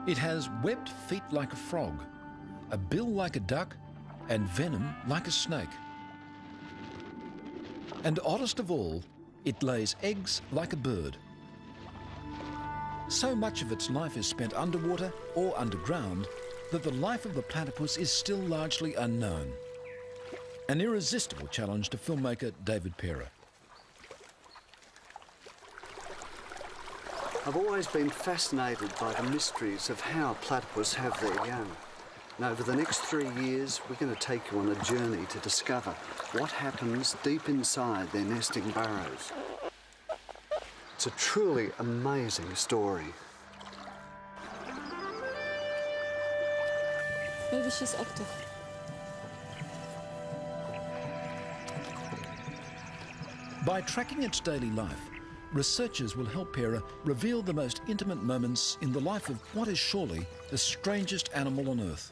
It has webbed feet like a frog, a bill like a duck, and venom like a snake. And oddest of all, it lays eggs like a bird. So much of its life is spent underwater or underground that the life of the platypus is still largely unknown. An irresistible challenge to filmmaker David Parer. I've always been fascinated by the mysteries of how platypus have their young. And over the next 3 years, we're going to take you on a journey to discover what happens deep inside their nesting burrows. It's a truly amazing story. Maybe she's active. By tracking its daily life, researchers will help Parer reveal the most intimate moments in the life of what is surely the strangest animal on Earth.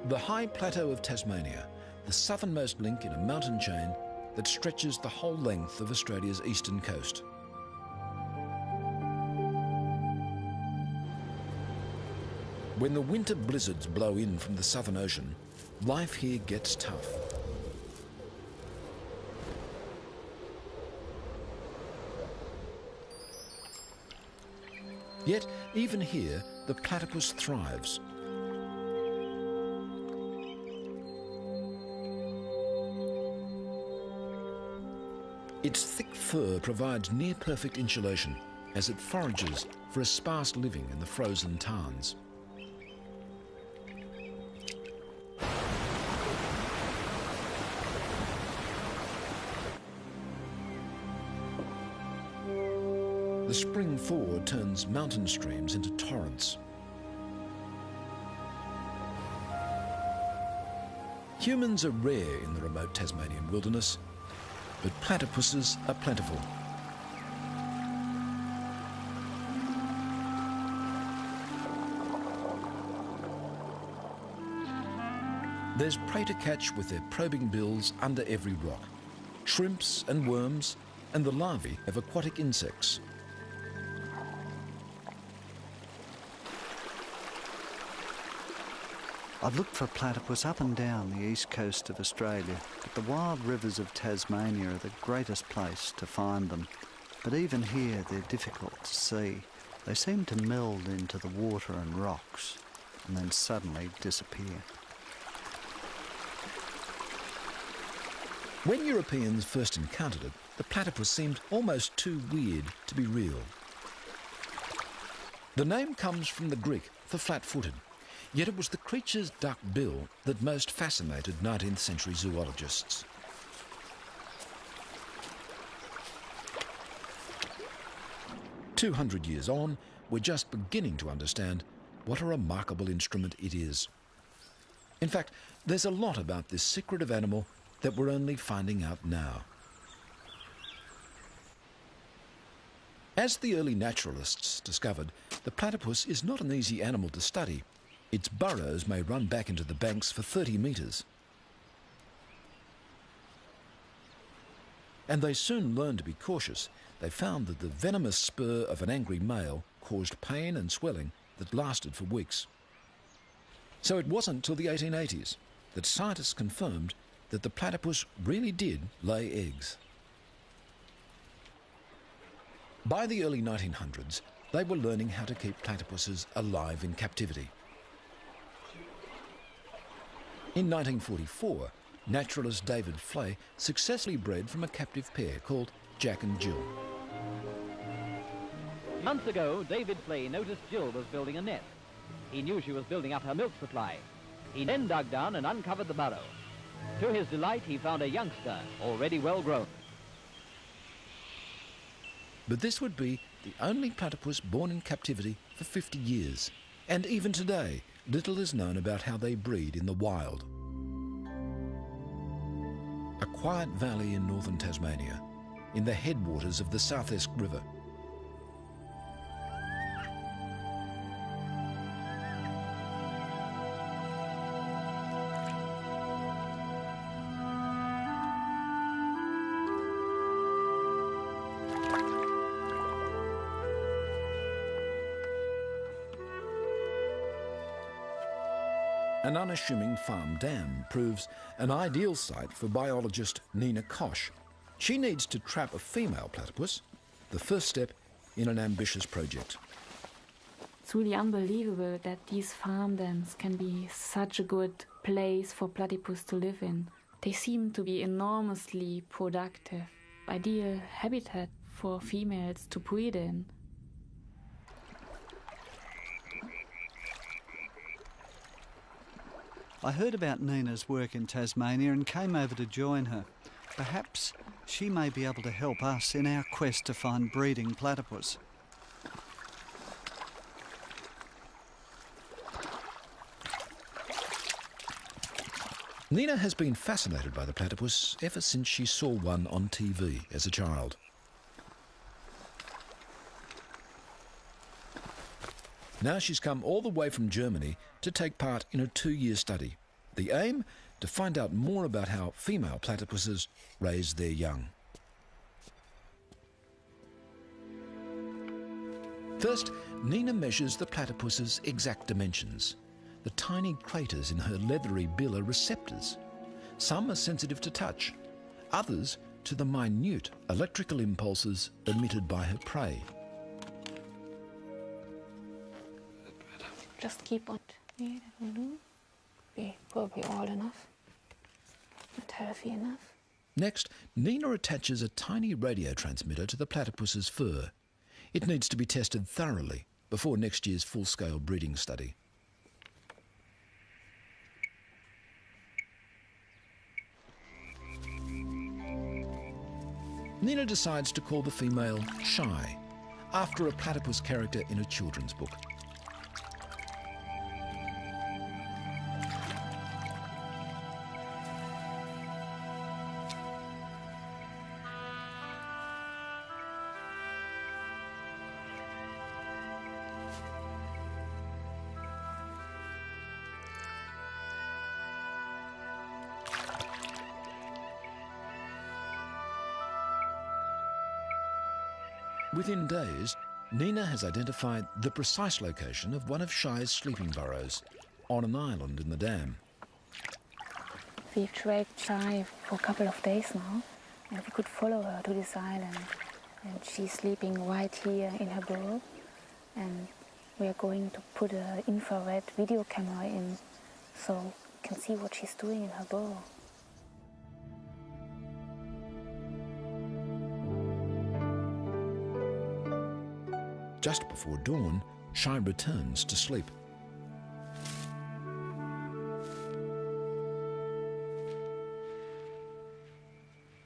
The high plateau of Tasmania, the southernmost link in a mountain chain that stretches the whole length of Australia's eastern coast. When the winter blizzards blow in from the Southern Ocean, life here gets tough. Yet, even here, the platypus thrives. Its thick fur provides near-perfect insulation as it forages for a sparse living in the frozen tarns. The spring thaw turns mountain streams into torrents. Humans are rare in the remote Tasmanian wilderness, but platypuses are plentiful. There's prey to catch with their probing bills under every rock, shrimps and worms, and the larvae of aquatic insects. I've looked for platypus up and down the east coast of Australia, but the wild rivers of Tasmania are the greatest place to find them. But even here, they're difficult to see. They seem to meld into the water and rocks, and then suddenly disappear. When Europeans first encountered it, the platypus seemed almost too weird to be real. The name comes from the Greek for flat-footed. Yet it was the creature's duck bill that most fascinated 19th century zoologists. "200 years on, we're just beginning to understand what a remarkable instrument it is. In fact, there's a lot about this secretive animal that we're only finding out now. As the early naturalists discovered, the platypus is not an easy animal to study. Its burrows may run back into the banks for 30 metres. And they soon learned to be cautious. They found that the venomous spur of an angry male caused pain and swelling that lasted for weeks. So it wasn't till the 1880s that scientists confirmed that the platypus really did lay eggs. By the early 1900s, they were learning how to keep platypuses alive in captivity. In 1944, naturalist David Flay successfully bred from a captive pair called Jack and Jill. Months ago, David Flay noticed Jill was building a nest. He knew she was building up her milk supply. He then dug down and uncovered the burrow. To his delight, he found a youngster, already well grown. But this would be the only platypus born in captivity for 50 years. And even today, little is known about how they breed in the wild. A quiet valley in northern Tasmania, in the headwaters of the South Esk River. An unassuming farm dam proves an ideal site for biologist Nina Kosh. She needs to trap a female platypus, the first step in an ambitious project. It's really unbelievable that these farm dams can be such a good place for platypus to live in. They seem to be enormously productive, ideal habitat for females to breed in. I heard about Nina's work in Tasmania and came over to join her. Perhaps she may be able to help us in our quest to find breeding platypus. Nina has been fascinated by the platypus ever since she saw one on TV as a child. Now she's come all the way from Germany to take part in a 2-year study. The aim? To find out more about how female platypuses raise their young. First, Nina measures the platypus's exact dimensions. The tiny craters in her leathery bill are receptors. Some are sensitive to touch, others to the minute electrical impulses emitted by her prey. Just keep on. Yeah, that will do. Be probably old enough. Not healthy enough. Next, Nina attaches a tiny radio transmitter to the platypus's fur. It needs to be tested thoroughly before next year's full-scale breeding study. Nina decides to call the female Shy, after a platypus character in a children's book. Within days, Nina has identified the precise location of one of Shy's sleeping burrows on an island in the dam. We've tracked Shy for a couple of days now, and we could follow her to this island. And she's sleeping right here in her burrow, and we are going to put an infrared video camera in so we can see what she's doing in her burrow. Just before dawn, Shy returns to sleep.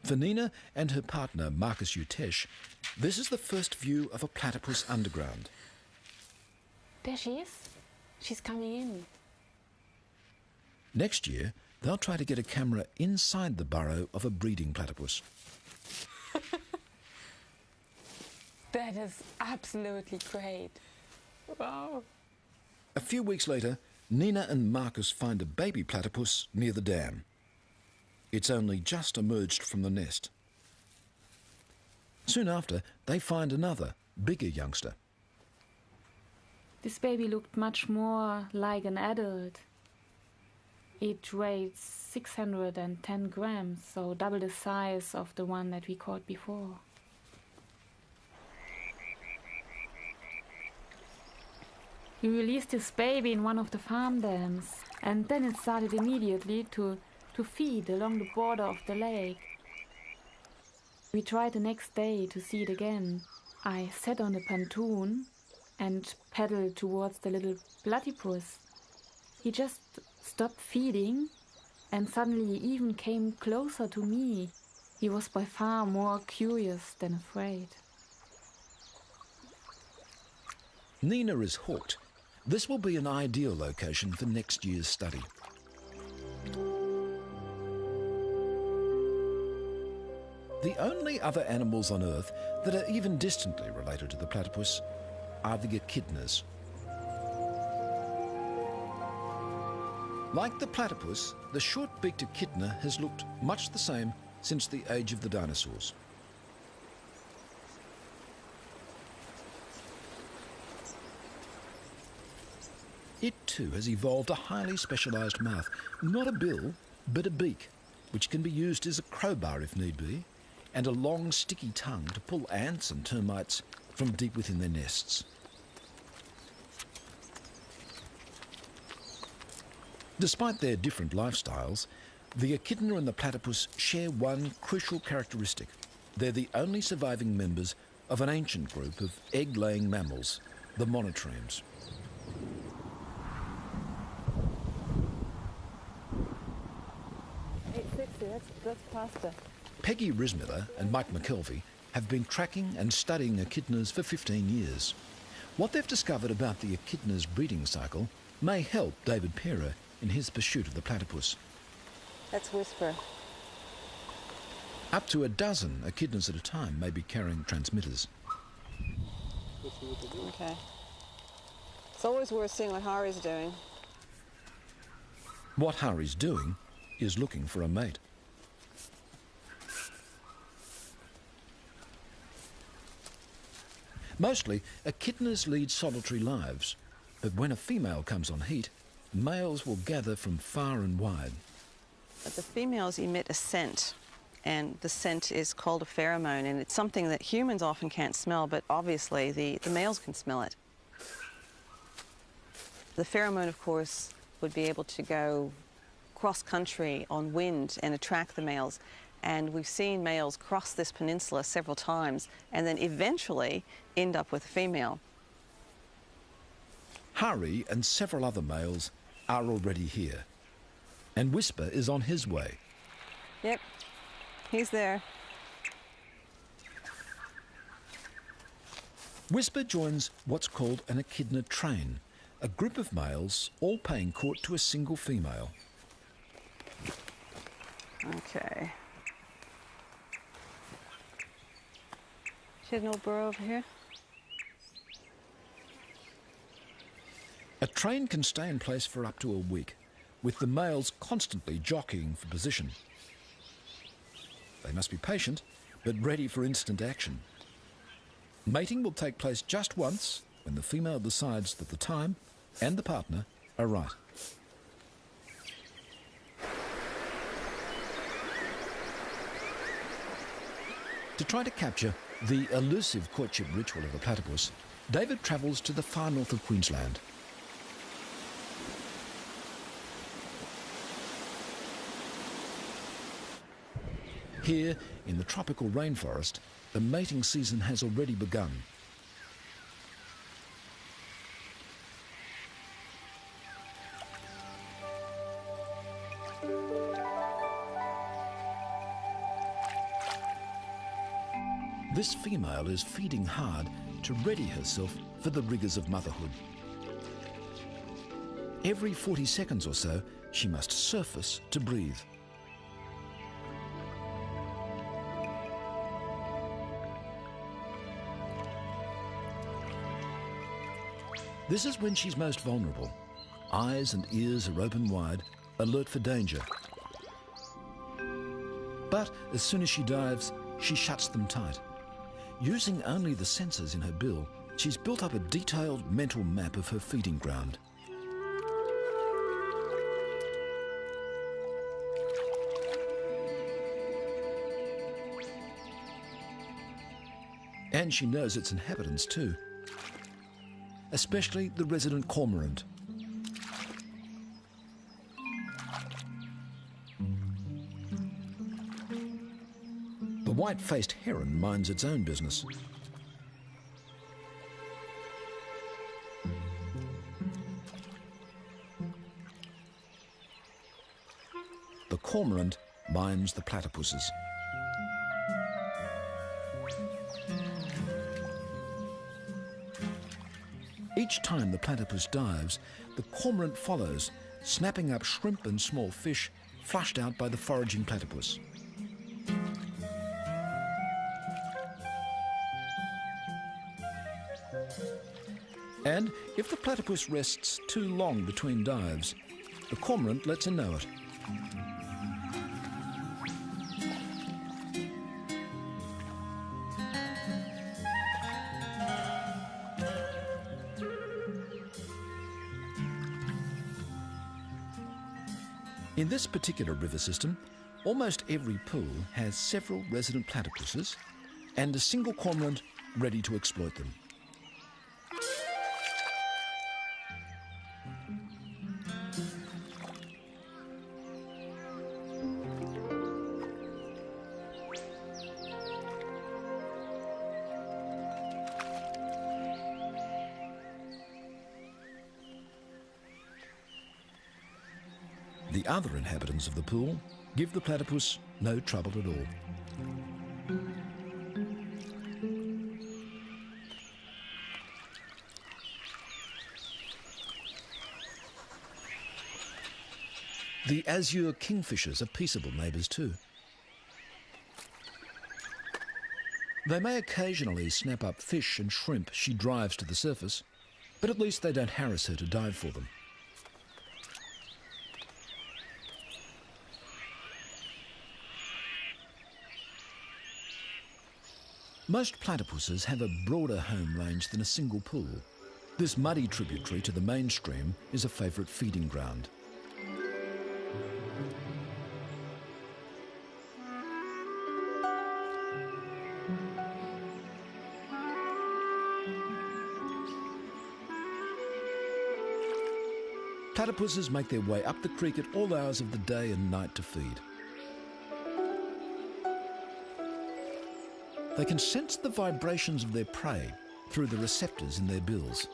For Nina and her partner, Marcus Utesh, this is the first view of a platypus underground. There she is. She's coming in. Next year, they'll try to get a camera inside the burrow of a breeding platypus. That is absolutely great. Wow. A few weeks later, Nina and Marcus find a baby platypus near the dam. It's only just emerged from the nest. Soon after, they find another, bigger youngster. This baby looked much more like an adult. It weighed 610 grams, so double the size of the one that we caught before. We released this baby in one of the farm dams, and then it started immediately to feed along the border of the lake. We tried the next day to see it again. I sat on the pontoon and paddled towards the little platypus. He just stopped feeding and suddenly even came closer to me. He was by far more curious than afraid. Nina is hooked. This will be an ideal location for next year's study. The only other animals on Earth that are even distantly related to the platypus are the echidnas. Like the platypus, the short-beaked echidna has looked much the same since the age of the dinosaurs. It too has evolved a highly specialised mouth, not a bill, but a beak, which can be used as a crowbar if need be, and a long sticky tongue to pull ants and termites from deep within their nests. Despite their different lifestyles, the echidna and the platypus share one crucial characteristic. They're the only surviving members of an ancient group of egg-laying mammals, the monotremes. That's pasta. Peggy Rismiller and Mike McKelvey have been tracking and studying echidnas for 15 years. What they've discovered about the echidna's breeding cycle may help David Pera in his pursuit of the platypus. That's Whisper. Up to a dozen echidnas at a time may be carrying transmitters. Okay. It's always worth seeing what Hari's doing. What Hari's doing is looking for a mate. Mostly, echidnas lead solitary lives, but when a female comes on heat, males will gather from far and wide. But the females emit a scent, and the scent is called a pheromone, and it's something that humans often can't smell, but obviously the males can smell it. The pheromone, of course, would be able to go cross-country on wind and attract the males. And we've seen males cross this peninsula several times and then eventually end up with a female. Hari and several other males are already here, and Whisper is on his way. Yep, he's there. Whisper joins what's called an echidna train, a group of males all paying court to a single female. Okay. She had no burrow over here? A train can stay in place for up to a week, with the males constantly jockeying for position. They must be patient, but ready for instant action. Mating will take place just once, when the female decides that the time and the partner are right. To try to capture the elusive courtship ritual of the platypus, David travels to the far north of Queensland. Here, in the tropical rainforest, the mating season has already begun. This female is feeding hard to ready herself for the rigours of motherhood. Every 40 seconds or so, she must surface to breathe. This is when she's most vulnerable. Eyes and ears are open wide, alert for danger. But as soon as she dives, she shuts them tight. Using only the sensors in her bill, she's built up a detailed mental map of her feeding ground. And she knows its inhabitants too, especially the resident cormorant. The white-faced heron minds its own business. The cormorant minds the platypuses. Each time the platypus dives, the cormorant follows, snapping up shrimp and small fish flushed out by the foraging platypus. And if the platypus rests too long between dives, the cormorant lets her know it. In this particular river system, almost every pool has several resident platypuses and a single cormorant ready to exploit them. The other inhabitants of the pool give the platypus no trouble at all. The azure kingfishers are peaceable neighbours too. They may occasionally snap up fish and shrimp she drives to the surface, but at least they don't harass her to dive for them. Most platypuses have a broader home range than a single pool. This muddy tributary to the main stream is a favourite feeding ground. Platypuses make their way up the creek at all hours of the day and night to feed. They can sense the vibrations of their prey through the receptors in their bills.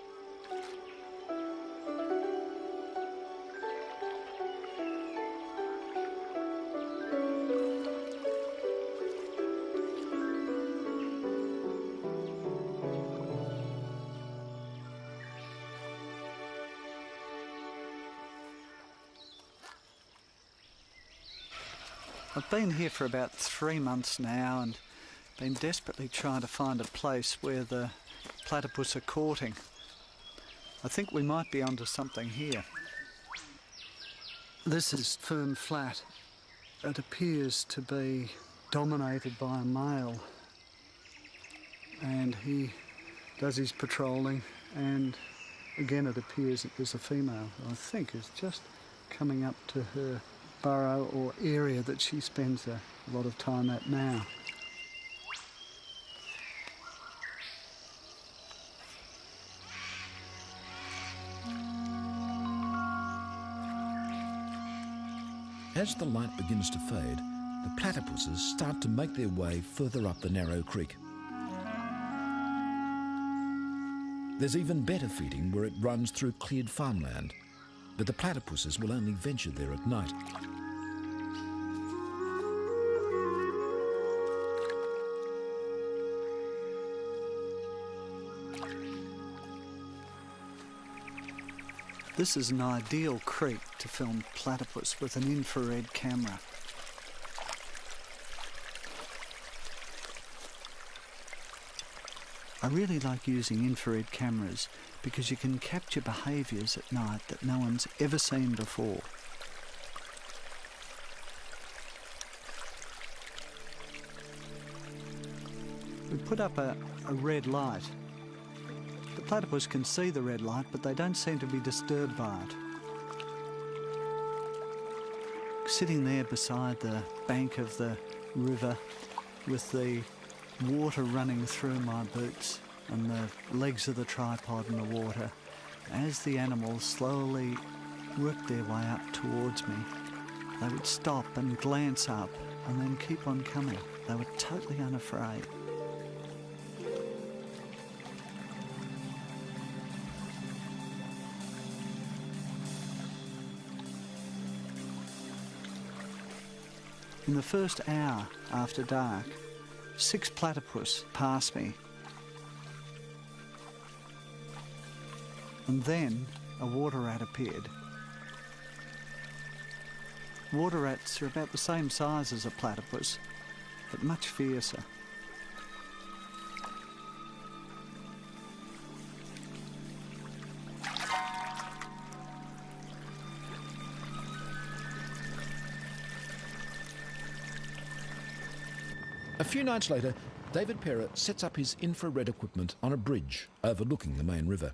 I've been here for about 3 months now and been desperately trying to find a place where the platypus are courting. I think we might be onto something here. This is firm flat. It appears to be dominated by a male, and he does his patrolling, and again it appears that there's a female who I think is just coming up to her burrow or area that she spends a lot of time at now. As the light begins to fade, the platypuses start to make their way further up the narrow creek. There's even better feeding where it runs through cleared farmland, but the platypuses will only venture there at night. This is an ideal creek to film platypus with an infrared camera. I really like using infrared cameras because you can capture behaviours at night that no one's ever seen before. We put up a red light. The platypus can see the red light, but they don't seem to be disturbed by it. Sitting there beside the bank of the river with the water running through my boots and the legs of the tripod in the water, as the animals slowly worked their way up towards me, they would stop and glance up and then keep on coming. They were totally unafraid. In the first hour after dark, 6 platypus passed me. And then a water rat appeared. Water rats are about the same size as a platypus, but much fiercer. A few nights later, David Perra sets up his infrared equipment on a bridge overlooking the main river.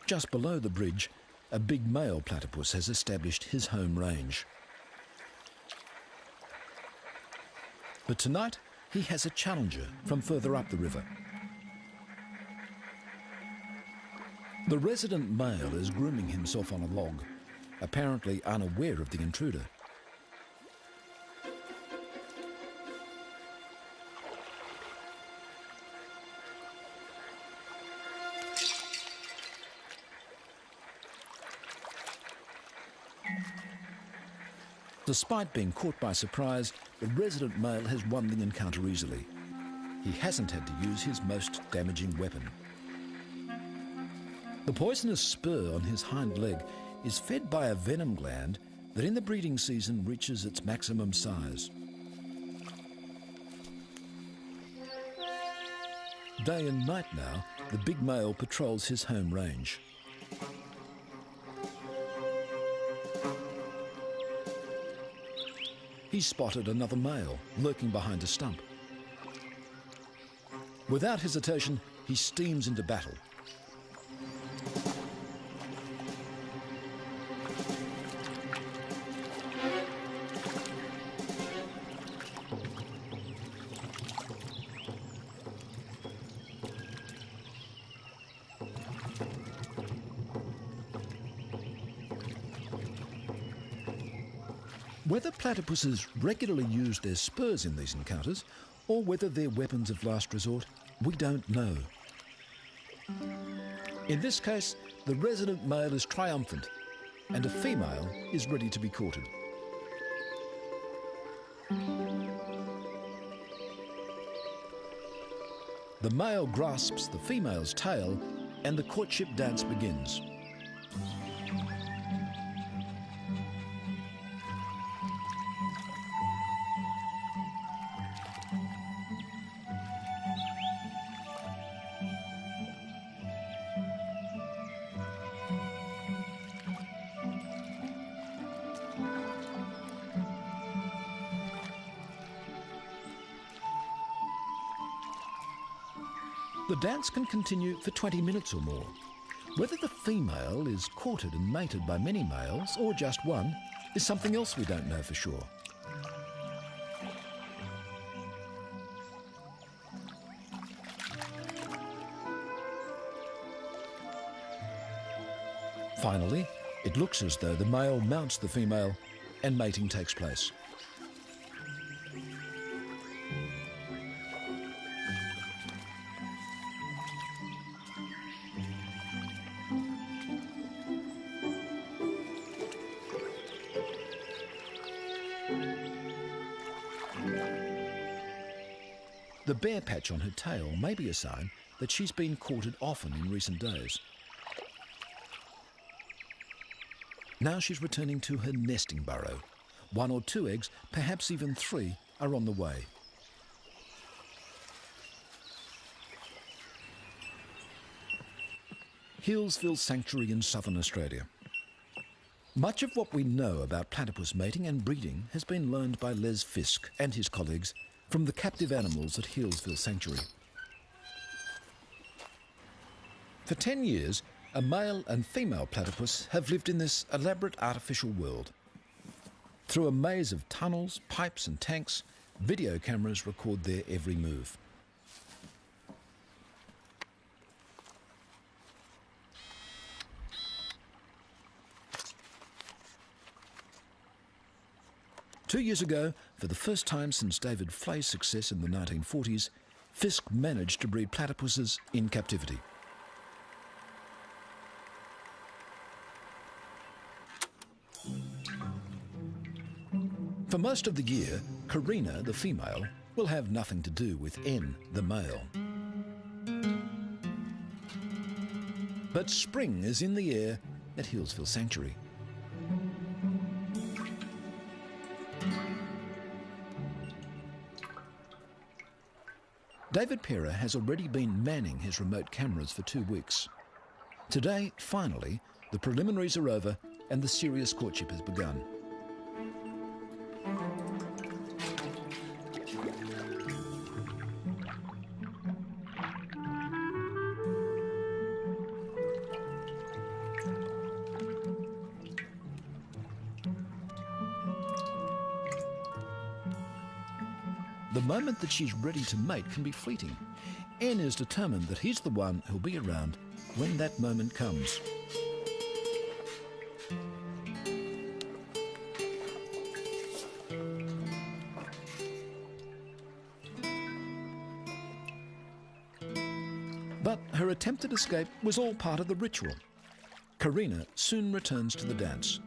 Just below the bridge, a big male platypus has established his home range. But tonight, he has a challenger from further up the river. The resident male is grooming himself on a log, apparently unaware of the intruder. Despite being caught by surprise, the resident male has won the encounter easily. He hasn't had to use his most damaging weapon. The poisonous spur on his hind leg is fed by a venom gland that in the breeding season reaches its maximum size. Day and night now, the big male patrols his home range. He's spotted another male lurking behind a stump. Without hesitation, he steams into battle. Whether platypuses regularly use their spurs in these encounters, or whether they're weapons of last resort, we don't know. In this case, the resident male is triumphant, and a female is ready to be courted. The male grasps the female's tail, and the courtship dance begins. The dance can continue for 20 minutes or more. Whether the female is courted and mated by many males, or just one, is something else we don't know for sure. Finally, it looks as though the male mounts the female and mating takes place. The bare patch on her tail may be a sign that she's been courted often in recent days. Now she's returning to her nesting burrow. 1 or 2 eggs, perhaps even 3, are on the way. Healesville Sanctuary in southern Australia. Much of what we know about platypus mating and breeding has been learned by Les Fisk and his colleagues from the captive animals at Healesville Sanctuary. For 10 years, a male and female platypus have lived in this elaborate artificial world. Through a maze of tunnels, pipes and tanks, video cameras record their every move. Two years ago, for the first time since David Flay's success in the 1940s, Fisk managed to breed platypuses in captivity. For most of the year, Karina, the female, will have nothing to do with N, the male. But spring is in the air at Healesville Sanctuary. David Perra has already been manning his remote cameras for 2 weeks. Today, finally, the preliminaries are over and the serious courtship has begun. the moment that she's ready to mate can be fleeting. N is determined that he's the one who'll be around when that moment comes. But her attempted escape was all part of the ritual. Karina soon returns to the dance.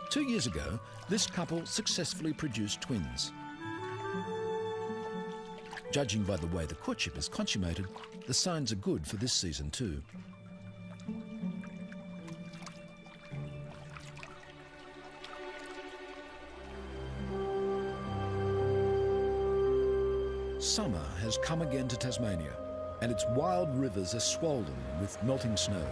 Two years ago, this couple successfully produced twins. Judging by the way the courtship is consummated, the signs are good for this season too. Summer has come again to Tasmania, and its wild rivers are swollen with melting snow.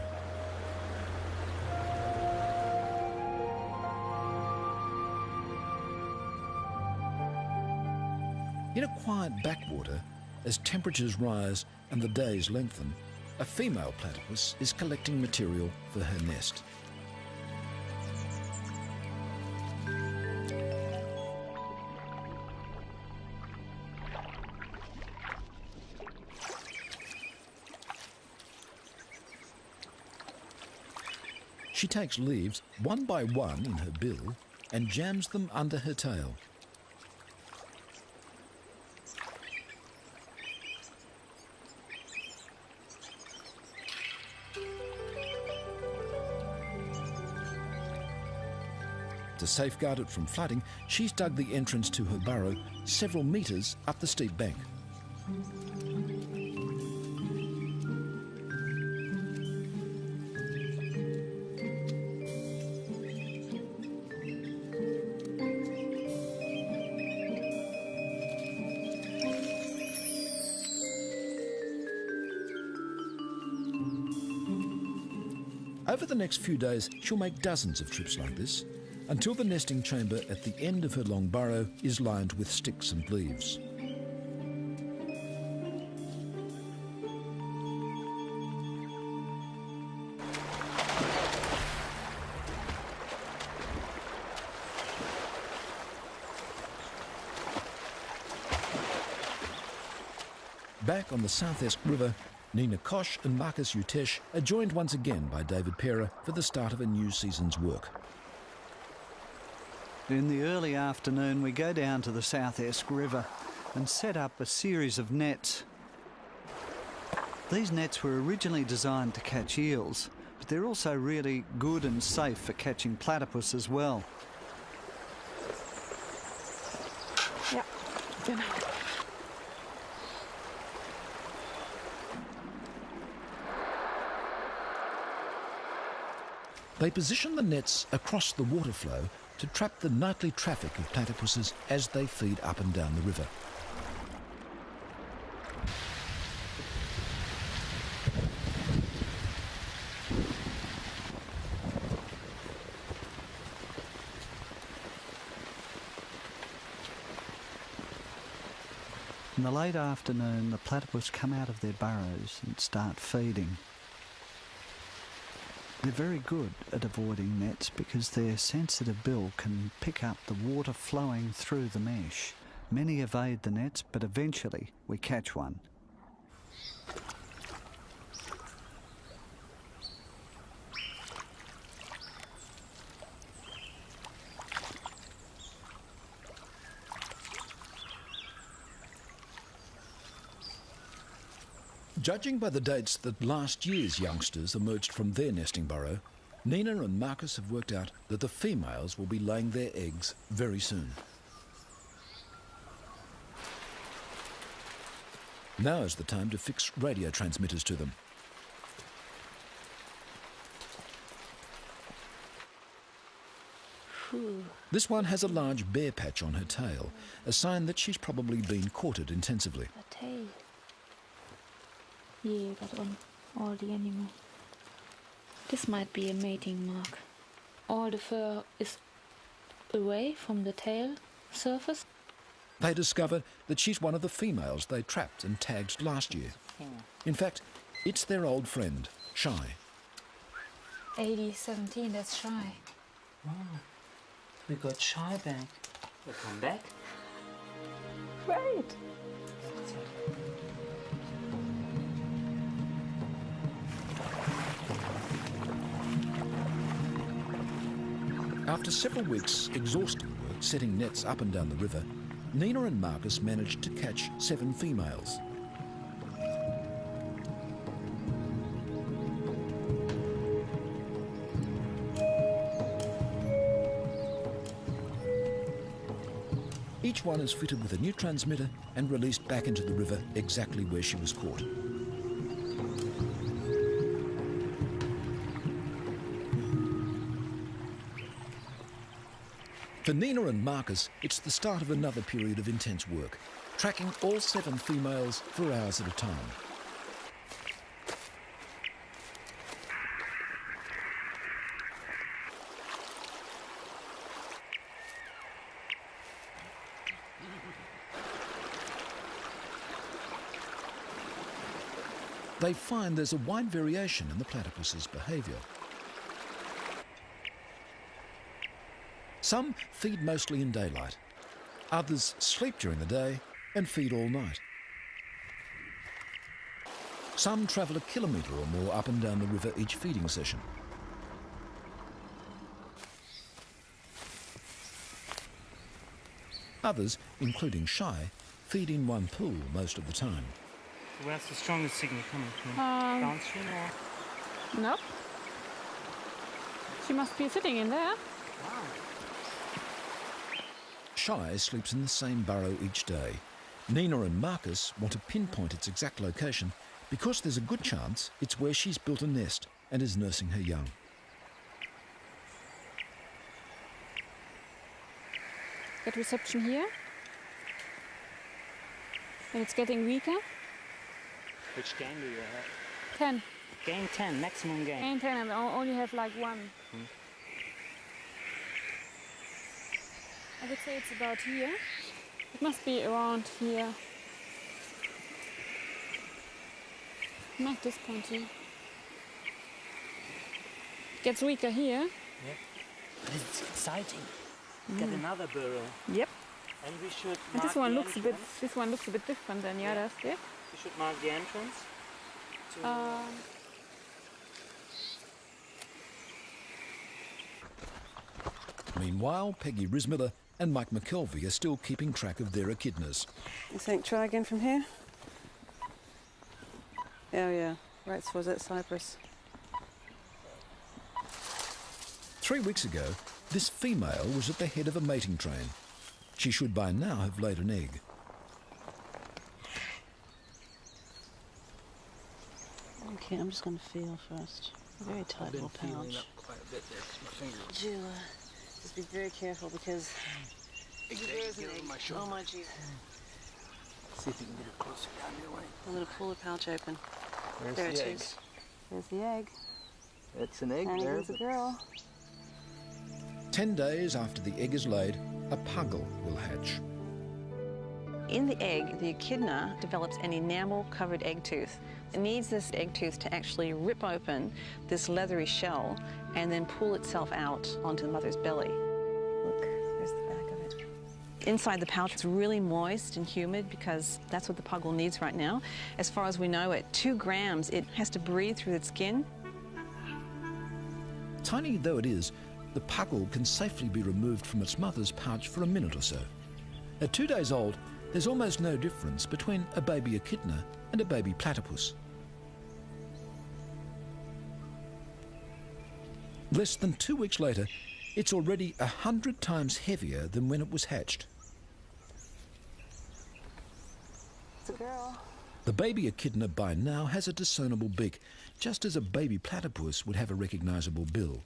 In a quiet backwater, as temperatures rise and the days lengthen, a female platypus is collecting material for her nest. She takes leaves one by one in her bill and jams them under her tail. To safeguard it from flooding, she's dug the entrance to her burrow several metres up the steep bank. Over the next few days, she'll make dozens of trips like this, until the nesting chamber at the end of her long burrow is lined with sticks and leaves. Back on the South Esk River, Nina Kosh and Marcus Utesh are joined once again by David Pera for the start of a new season's work. In the early afternoon, we go down to the South Esk River and set up a series of nets. These nets were originally designed to catch eels, but they're also really good and safe for catching platypus as well. Ja, genau. They position the nets across the water flow to trap the nightly traffic of platypuses as they feed up and down the river. In the late afternoon, the platypus come out of their burrows and start feeding. They're very good at avoiding nets because their sensitive bill can pick up the water flowing through the mesh. Many evade the nets, but eventually we catch one. Judging by the dates that last year's youngsters emerged from their nesting burrow, Nina and Marcus have worked out that the females will be laying their eggs very soon. Now is the time to fix radio transmitters to them. This one has a large bare patch on her tail, a sign that she's probably been courted intensively. The tail. Yeah, but on all the animals. This might be a mating mark. All the fur is away from the tail, surface. They discover that she's one of the females they trapped and tagged last year. In fact, it's their old friend, Shy. 80-17, that's Shy. Oh, we got Shy back. Welcome back. Great. After several weeks' exhausting work setting nets up and down the river, Nina and Marcus managed to catch 7 females. Each one is fitted with a new transmitter and released back into the river exactly where she was caught. For Nina and Marcus, it's the start of another period of intense work, tracking all 7 females for hours at a time. They find there's a wide variation in the platypus's behaviour. Some feed mostly in daylight. Others sleep during the day and feed all night. Some travel a kilometre or more up and down the river each feeding session. Others, including Shy, feed in one pool most of the time. Where's the strongest signal coming from? Downstream or? Nope. She must be sitting in there. Wow. Shy sleeps in the same burrow each day. Nina and Marcus want to pinpoint its exact location because there's a good chance it's where she's built a nest and is nursing her young. Get reception here. And it's getting weaker. Which gain do you have? 10. Gain 10, maximum gain. Gain 10 and I only have like 1. I would say it's about here. It must be around here. Not this point here. Gets weaker here. Yep. But it's exciting. Get another burrow. Yep. And we should And mark this one the looks a bit. entrance. This one looks a bit different than the others. Yeah. We should mark the entrance. To Meanwhile, Peggy Rismiller and Mike McKelvey are still keeping track of their echidnas. You think try again from here? Oh yeah, right towards that cypress. 3 weeks ago, this female was at the head of a mating train. She should by now have laid an egg. Okay, I'm just going to feel first. Very tight little pouch. quite a bit there because my finger. Would you just be very careful because there is an egg. Oh my Jesus. See if you can get it closer down your way. I'm going to pull the pouch open. There's There the it egg. is. There's the egg. It's an egg And there. here's a girl. 10 days after the egg is laid, a puggle will hatch. In the egg, the echidna develops an enamel-covered egg tooth. It needs this egg tooth to actually rip open this leathery shell and then pull itself out onto the mother's belly. Look, there's the back of it. Inside the pouch, it's really moist and humid because that's what the puggle needs right now. As far as we know, at 2 grams, it has to breathe through its skin. Tiny though it is, the puggle can safely be removed from its mother's pouch for a minute or so. At 2 days old, there's almost no difference between a baby echidna and a baby platypus. Less than 2 weeks later, it's already 100 times heavier than when it was hatched. It's a girl. The baby echidna by now has a discernible beak, just as a baby platypus would have a recognisable bill.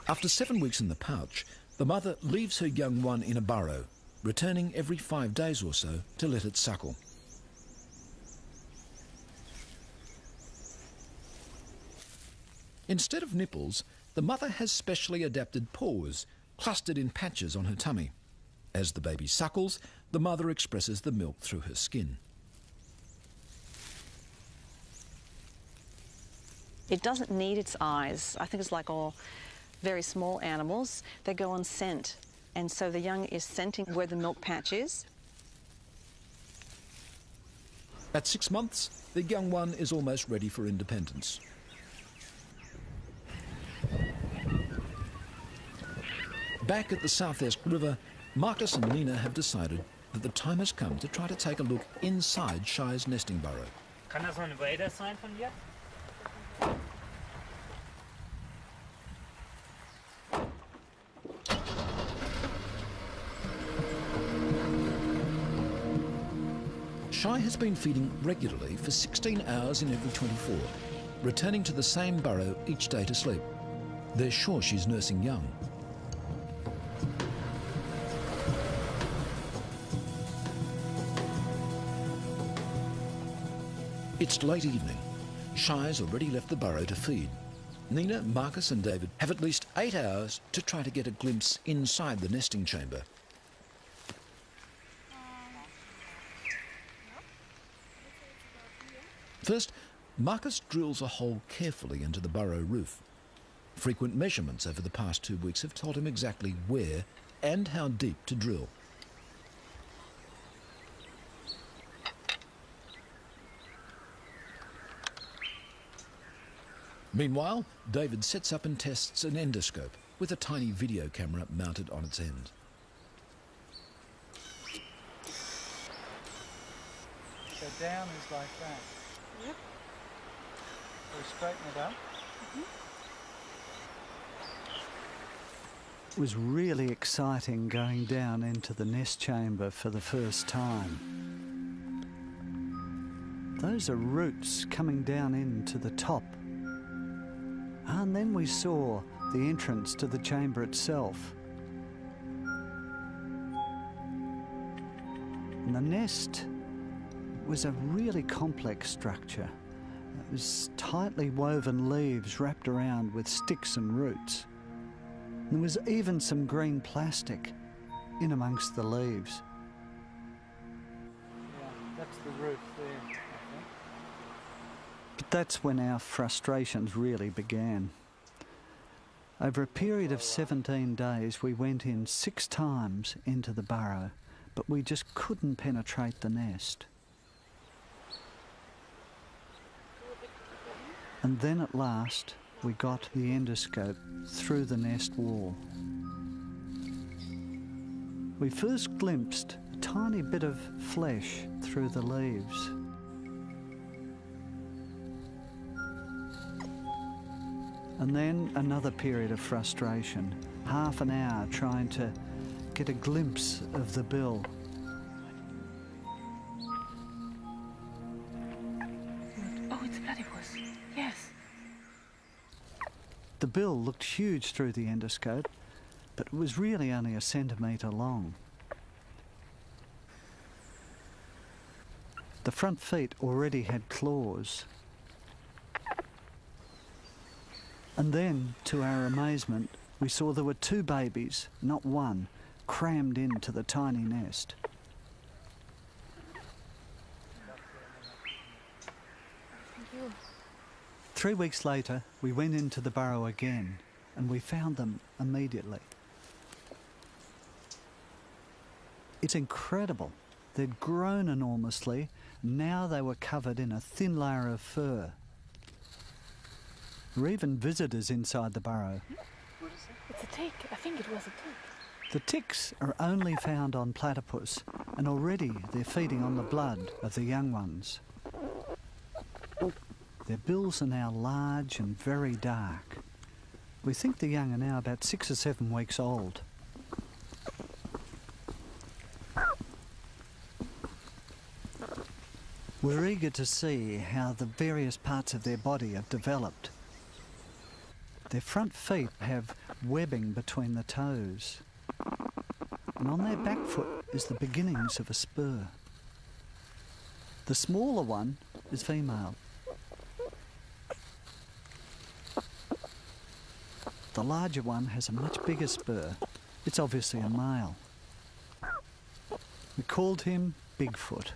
After 7 weeks in the pouch, the mother leaves her young one in a burrow, returning every 5 days or so to let it suckle. Instead of nipples, the mother has specially adapted paws, clustered in patches on her tummy. As the baby suckles, the mother expresses the milk through her skin. It doesn't need its eyes. I think it's like all very small animals. They go on scent. And so the young is scenting where the milk patch is. At 6 months, the young one is almost ready for independence. Back at the South Esk River, Marcus and Nina have decided that the time has come to try to take a look inside Shy's nesting burrow. Kann das noch ein Wader sein von dir? Shy has been feeding regularly for 16 hours in every 24, returning to the same burrow each day to sleep. They're sure she's nursing young. It's late evening. Shy's already left the burrow to feed. Nina, Marcus and David have at least 8 hours to try to get a glimpse inside the nesting chamber. First, Marcus drills a hole carefully into the burrow roof. Frequent measurements over the past 2 weeks have told him exactly where and how deep to drill. Meanwhile, David sets up and tests an endoscope with a tiny video camera mounted on its end. So down is like that. Yep. So straighten it up. Mm-hmm. It was really exciting going down into the nest chamber for the first time. Those are roots coming down into the top. And then we saw the entrance to the chamber itself. And the nest was a really complex structure. It was tightly woven leaves wrapped around with sticks and roots. And there was even some green plastic in amongst the leaves. Yeah, that's the roof there, I think. But that's when our frustrations really began. Over a period of 17 days, we went in 6 times into the burrow, but we just couldn't penetrate the nest. And then at last, we got the endoscope through the nest wall. We first glimpsed a tiny bit of flesh through the leaves. And then another period of frustration, half an hour trying to get a glimpse of the bill. Oh, it's a platypus. Yes. The bill looked huge through the endoscope, but it was really only a centimetre long. The front feet already had claws. And then, to our amazement, we saw there were 2 babies, not one, crammed into the tiny nest. Thank you. 3 weeks later, we went into the burrow again, and we found them immediately. It's incredible. They'd grown enormously. Now they were covered in a thin layer of fur. There were even visitors inside the burrow. What is it? It's a tick. I think it was a tick. The ticks are only found on platypus, and already they're feeding on the blood of the young ones. Their bills are now large and very dark. We think the young are now about 6 or 7 weeks old. We're eager to see how the various parts of their body have developed. Their front feet have webbing between the toes, and on their back foot is the beginnings of a spur. The smaller one is female. The larger one has a much bigger spur, It's obviously a male. We called him Bigfoot.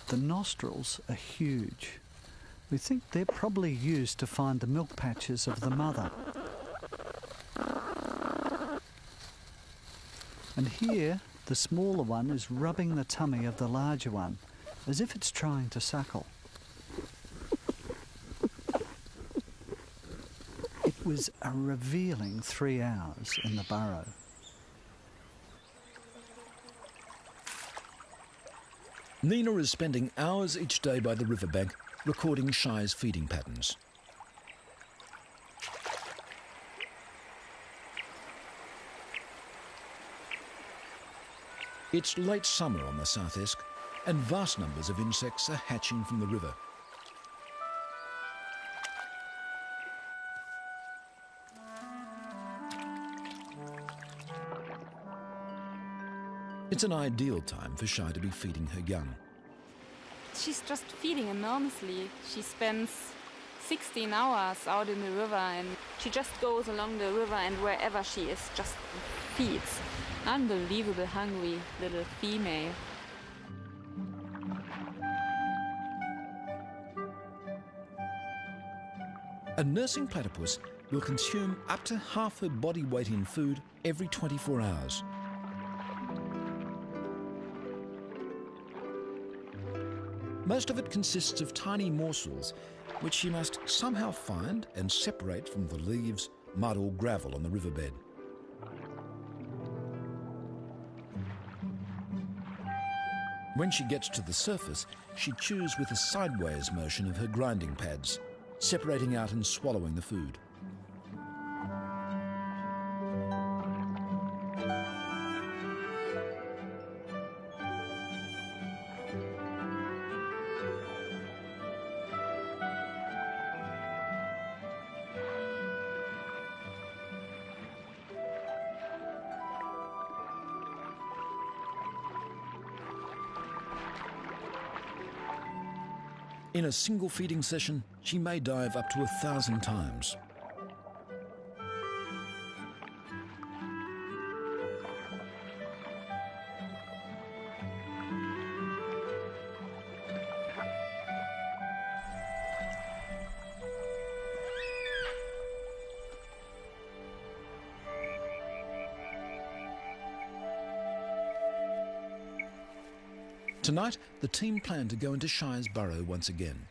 The nostrils are huge. We think they're probably used to find the milk patches of the mother. And here, the smaller one is rubbing the tummy of the larger one, as if it's trying to suckle. It was a revealing 3 hours in the burrow. Nina is spending hours each day by the riverbank recording Shy's feeding patterns. It's late summer on the South Esk, and vast numbers of insects are hatching from the river. It's an ideal time for Shy to be feeding her young. She's just feeding enormously. She spends 16 hours out in the river, and she just goes along the river, and wherever she is, just feeds. Unbelievable hungry little female. A nursing platypus will consume up to half her body weight in food every 24 hours. Most of it consists of tiny morsels, which she must somehow find and separate from the leaves, mud or gravel on the riverbed. When she gets to the surface, she chews with a sideways motion of her grinding pads, separating out and swallowing the food. In a single feeding session, she may dive up to 1,000 times. Tonight, the team plan to go into Shy's burrow once again.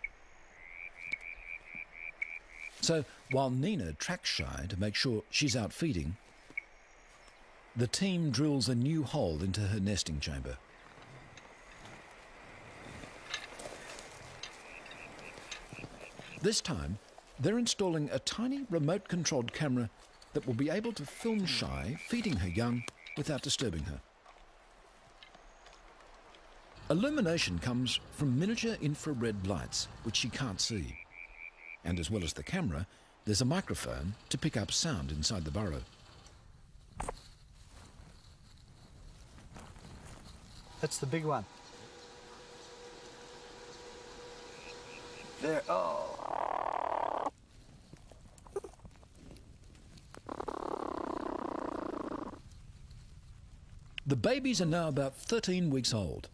So, while Nina tracks Shy to make sure she's out feeding, the team drills a new hole into her nesting chamber. This time, they're installing a tiny remote-controlled camera that will be able to film Shy feeding her young without disturbing her. Illumination comes from miniature infrared lights, which she can't see. And as well as the camera, there's a microphone to pick up sound inside the burrow. That's the big one. There. Oh. The babies are now about 13 weeks old.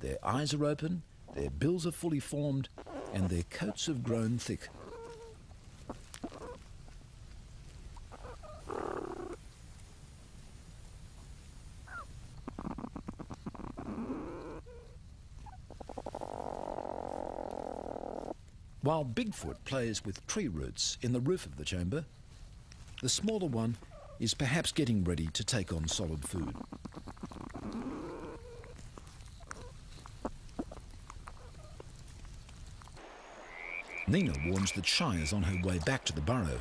Their eyes are open, their bills are fully formed, and their coats have grown thick. While Bigfoot plays with tree roots in the roof of the chamber, the smaller one is perhaps getting ready to take on solid food. Nina warns that Shy is on her way back to the burrow.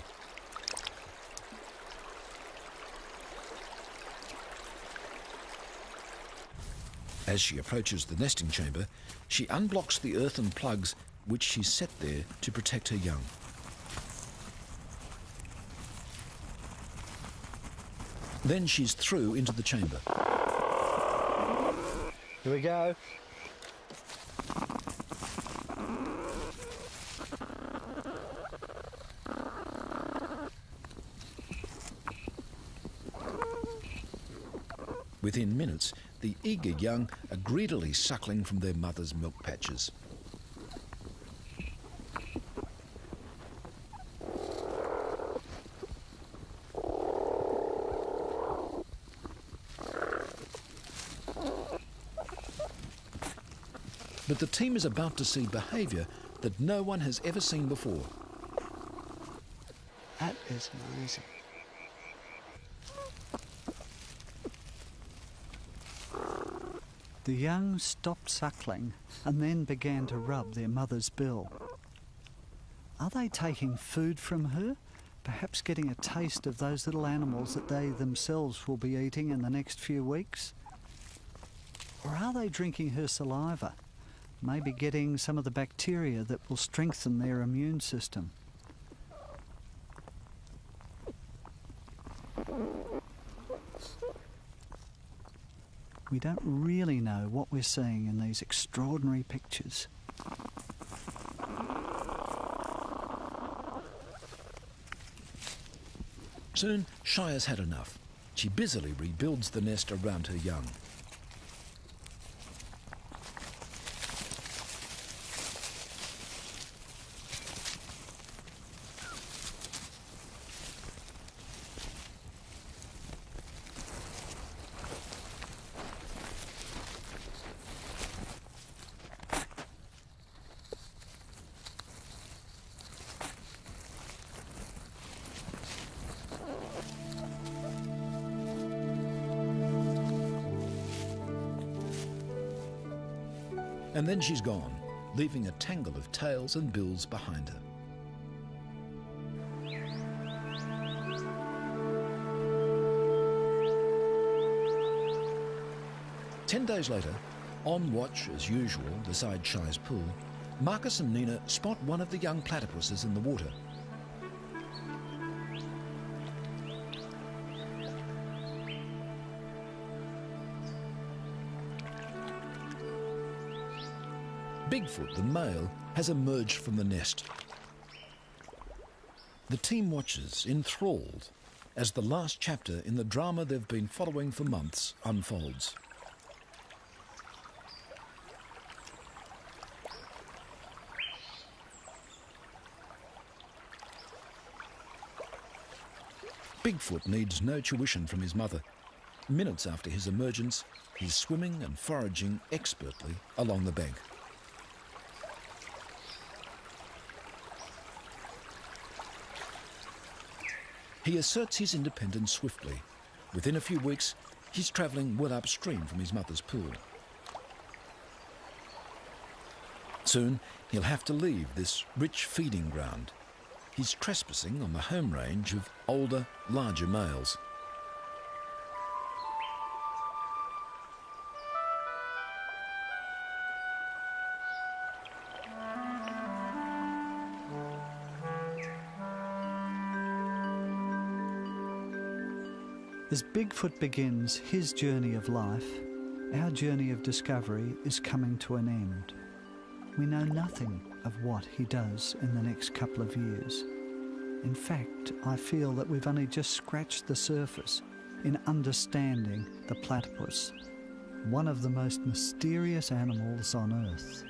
As she approaches the nesting chamber, she unblocks the earthen plugs which she set there to protect her young. Then she's through into the chamber. Here we go. Within minutes, the eager young are greedily suckling from their mother's milk patches. But the team is about to see behaviour that no one has ever seen before. That is amazing. The young stopped suckling and then began to rub their mother's bill. Are they taking food from her? Perhaps getting a taste of those little animals that they themselves will be eating in the next few weeks? Or are they drinking her saliva? Maybe getting some of the bacteria that will strengthen their immune system. We don't really know what we're seeing in these extraordinary pictures. Soon, Shai has had enough. She busily rebuilds the nest around her young. And then she's gone, leaving a tangle of tails and bills behind her. Ten days later, on watch as usual beside Shai's pool, Marcus and Nina spot one of the young platypuses in the water. Bigfoot, the male, has emerged from the nest. The team watches, enthralled, as the last chapter in the drama they've been following for months unfolds. Bigfoot needs no tuition from his mother. Minutes after his emergence, he's swimming and foraging expertly along the bank. He asserts his independence swiftly. Within a few weeks, he's travelling well upstream from his mother's pool. Soon, he'll have to leave this rich feeding ground. He's trespassing on the home range of older, larger males. As Bigfoot begins his journey of life, our journey of discovery is coming to an end. We know nothing of what he does in the next couple of years. In fact, I feel that we've only just scratched the surface in understanding the platypus, one of the most mysterious animals on Earth.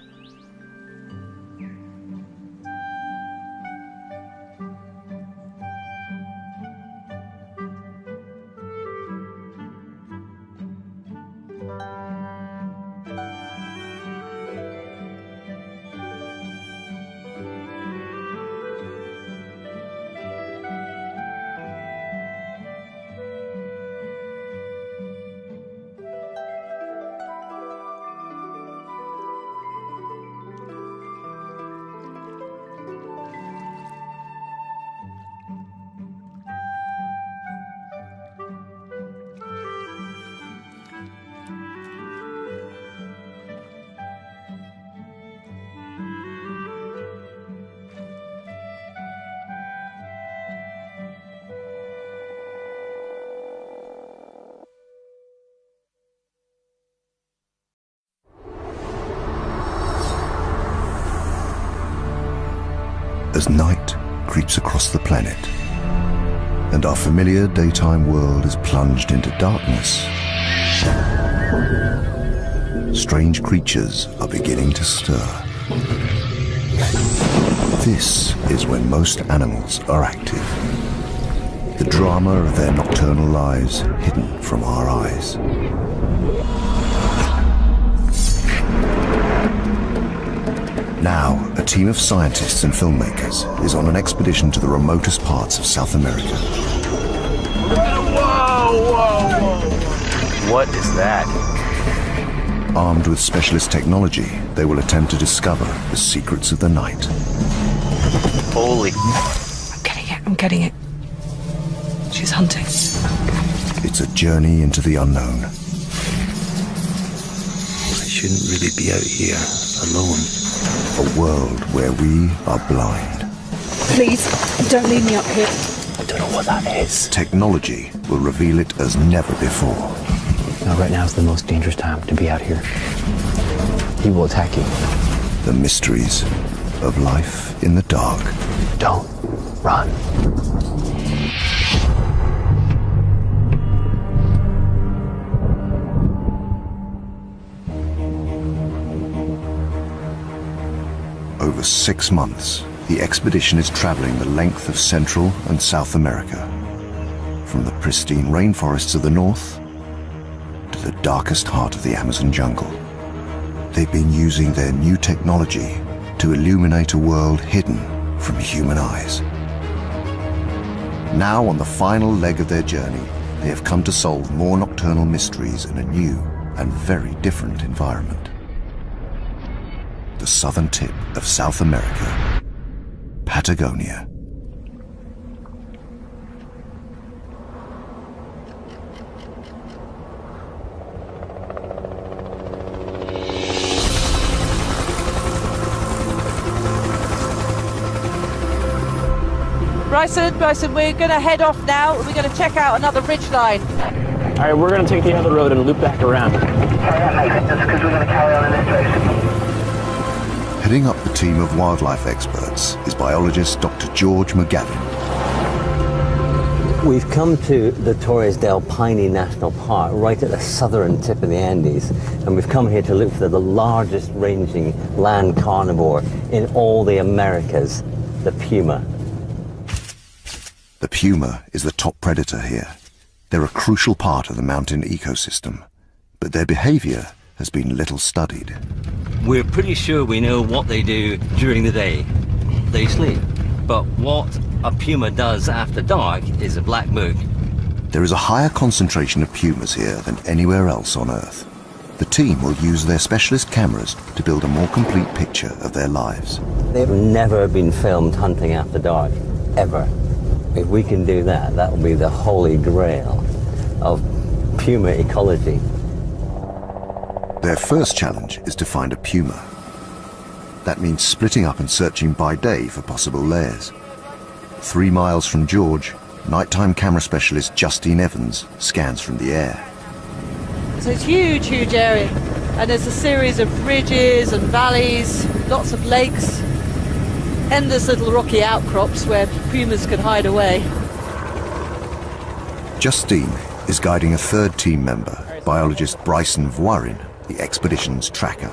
As night creeps across the planet and our familiar daytime world is plunged into darkness, Strange creatures are beginning to stir. This is when most animals are active. The drama of their nocturnal lives hidden from our eyes. Now, a team of scientists and filmmakers is on an expedition to the remotest parts of South America. Whoa! What is that? Armed with specialist technology, they will attempt to discover the secrets of the night. Holy... I'm getting it. She's hunting. It's a journey into the unknown. I shouldn't really be out here alone. A world where we are blind. Please, don't leave me up here. I don't know what that is. Technology will reveal it as never before. Now, right now is the most dangerous time to be out here. He will attack you. The mysteries of life in the dark. Don't run. Over 6 months, the expedition is traveling the length of Central and South America, from the pristine rainforests of the north to the darkest heart of the Amazon jungle. They've been using their new technology to illuminate a world hidden from human eyes. Now, on the final leg of their journey, they have come to solve more nocturnal mysteries in a new and very different environment. The southern tip of South America, Patagonia. Bryson, we're going to head off now. We're going to check out another ridge line. All right, we're going to take the other road and loop back around. That makes sense, because we're going to carry on in this direction. Heading up the team of wildlife experts is biologist Dr. George McGavin. We've come to the Torres del Paine National Park, right at the southern tip of the Andes, and we've come here to look for the largest ranging land carnivore in all the Americas, the puma. The puma is the top predator here. They're a crucial part of the mountain ecosystem, but their behavior has been little studied. We're pretty sure we know what they do during the day. They sleep. But what a puma does after dark is a black book. There is a higher concentration of pumas here than anywhere else on Earth. The team will use their specialist cameras to build a more complete picture of their lives. They've never been filmed hunting after dark, ever. If we can do that, that will be the holy grail of puma ecology. Their first challenge is to find a puma. That means splitting up and searching by day for possible lairs. 3 miles from George, nighttime camera specialist Justine Evans scans from the air. So it's huge, huge area. And there's a series of ridges and valleys, lots of lakes, endless little rocky outcrops where pumas could hide away. Justine is guiding a third team member, biologist Bryson Voirin, the expedition's tracker.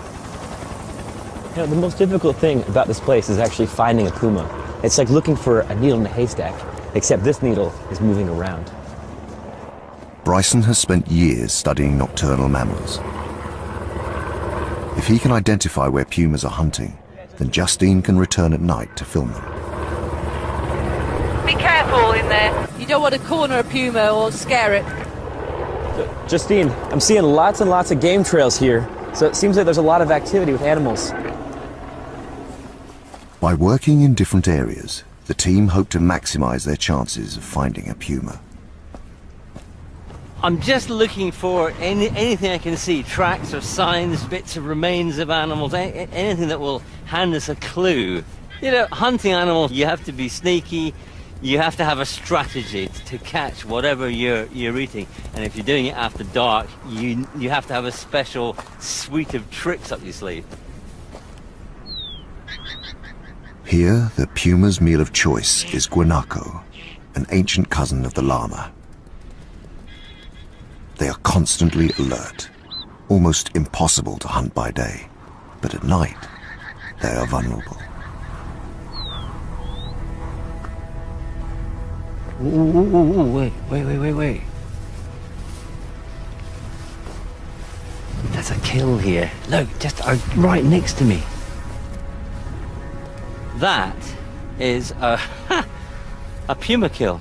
You know, the most difficult thing about this place is actually finding a puma. It's like looking for a needle in a haystack, except this needle is moving around. Bryson has spent years studying nocturnal mammals. If he can identify where pumas are hunting, then Justine can return at night to film them. Be careful in there. You don't want to corner a puma or scare it. Justine, I'm seeing lots and lots of game trails here, so it seems like there's a lot of activity with animals. By working in different areas, the team hope to maximize their chances of finding a puma. I'm just looking for anything I can see, tracks or signs, bits of remains of animals, anything that will hand us a clue. You know, hunting animals, you have to be sneaky, you have to have a strategy to catch whatever you're eating. And if you're doing it after dark, you have to have a special suite of tricks up your sleeve. Here, the puma's meal of choice is guanaco, an ancient cousin of the llama. They are constantly alert, almost impossible to hunt by day, but at night they are vulnerable. Ooh, wait. There's a kill here. Look, just right next to me. That is a puma kill.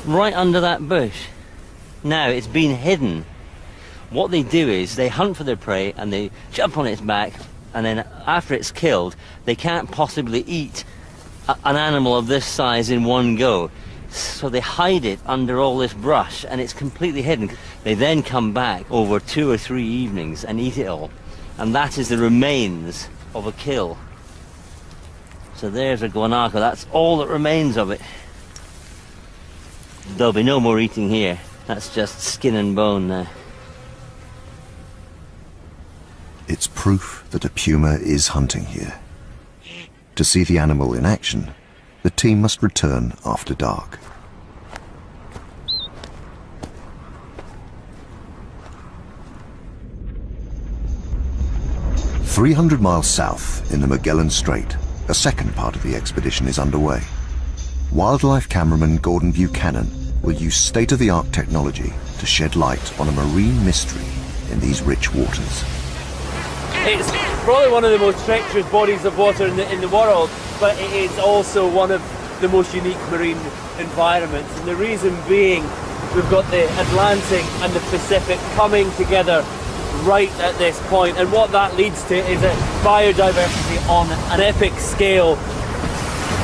Right under that bush. Now it's been hidden. What they do is they hunt for their prey and they jump on its back, and then after it's killed, they can't possibly eat an animal of this size in one go. So they hide it under all this brush and it's completely hidden. They then come back over 2 or 3 evenings and eat it all. And that is the remains of a kill. So there's a guanaco, that's all that remains of it. There'll be no more eating here. That's just skin and bone now. It's proof that a puma is hunting here. To see the animal in action, the team must return after dark. "300 miles south in the Magellan Strait, a second part of the expedition is underway. Wildlife cameraman Gordon Buchanan will use state-of-the-art technology to shed light on a marine mystery in these rich waters. It's probably one of the most treacherous bodies of water in the world, but it is also one of the most unique marine environments. And the reason being, we've got the Atlantic and the Pacific coming together right at this point, and what that leads to is a biodiversity on an epic scale.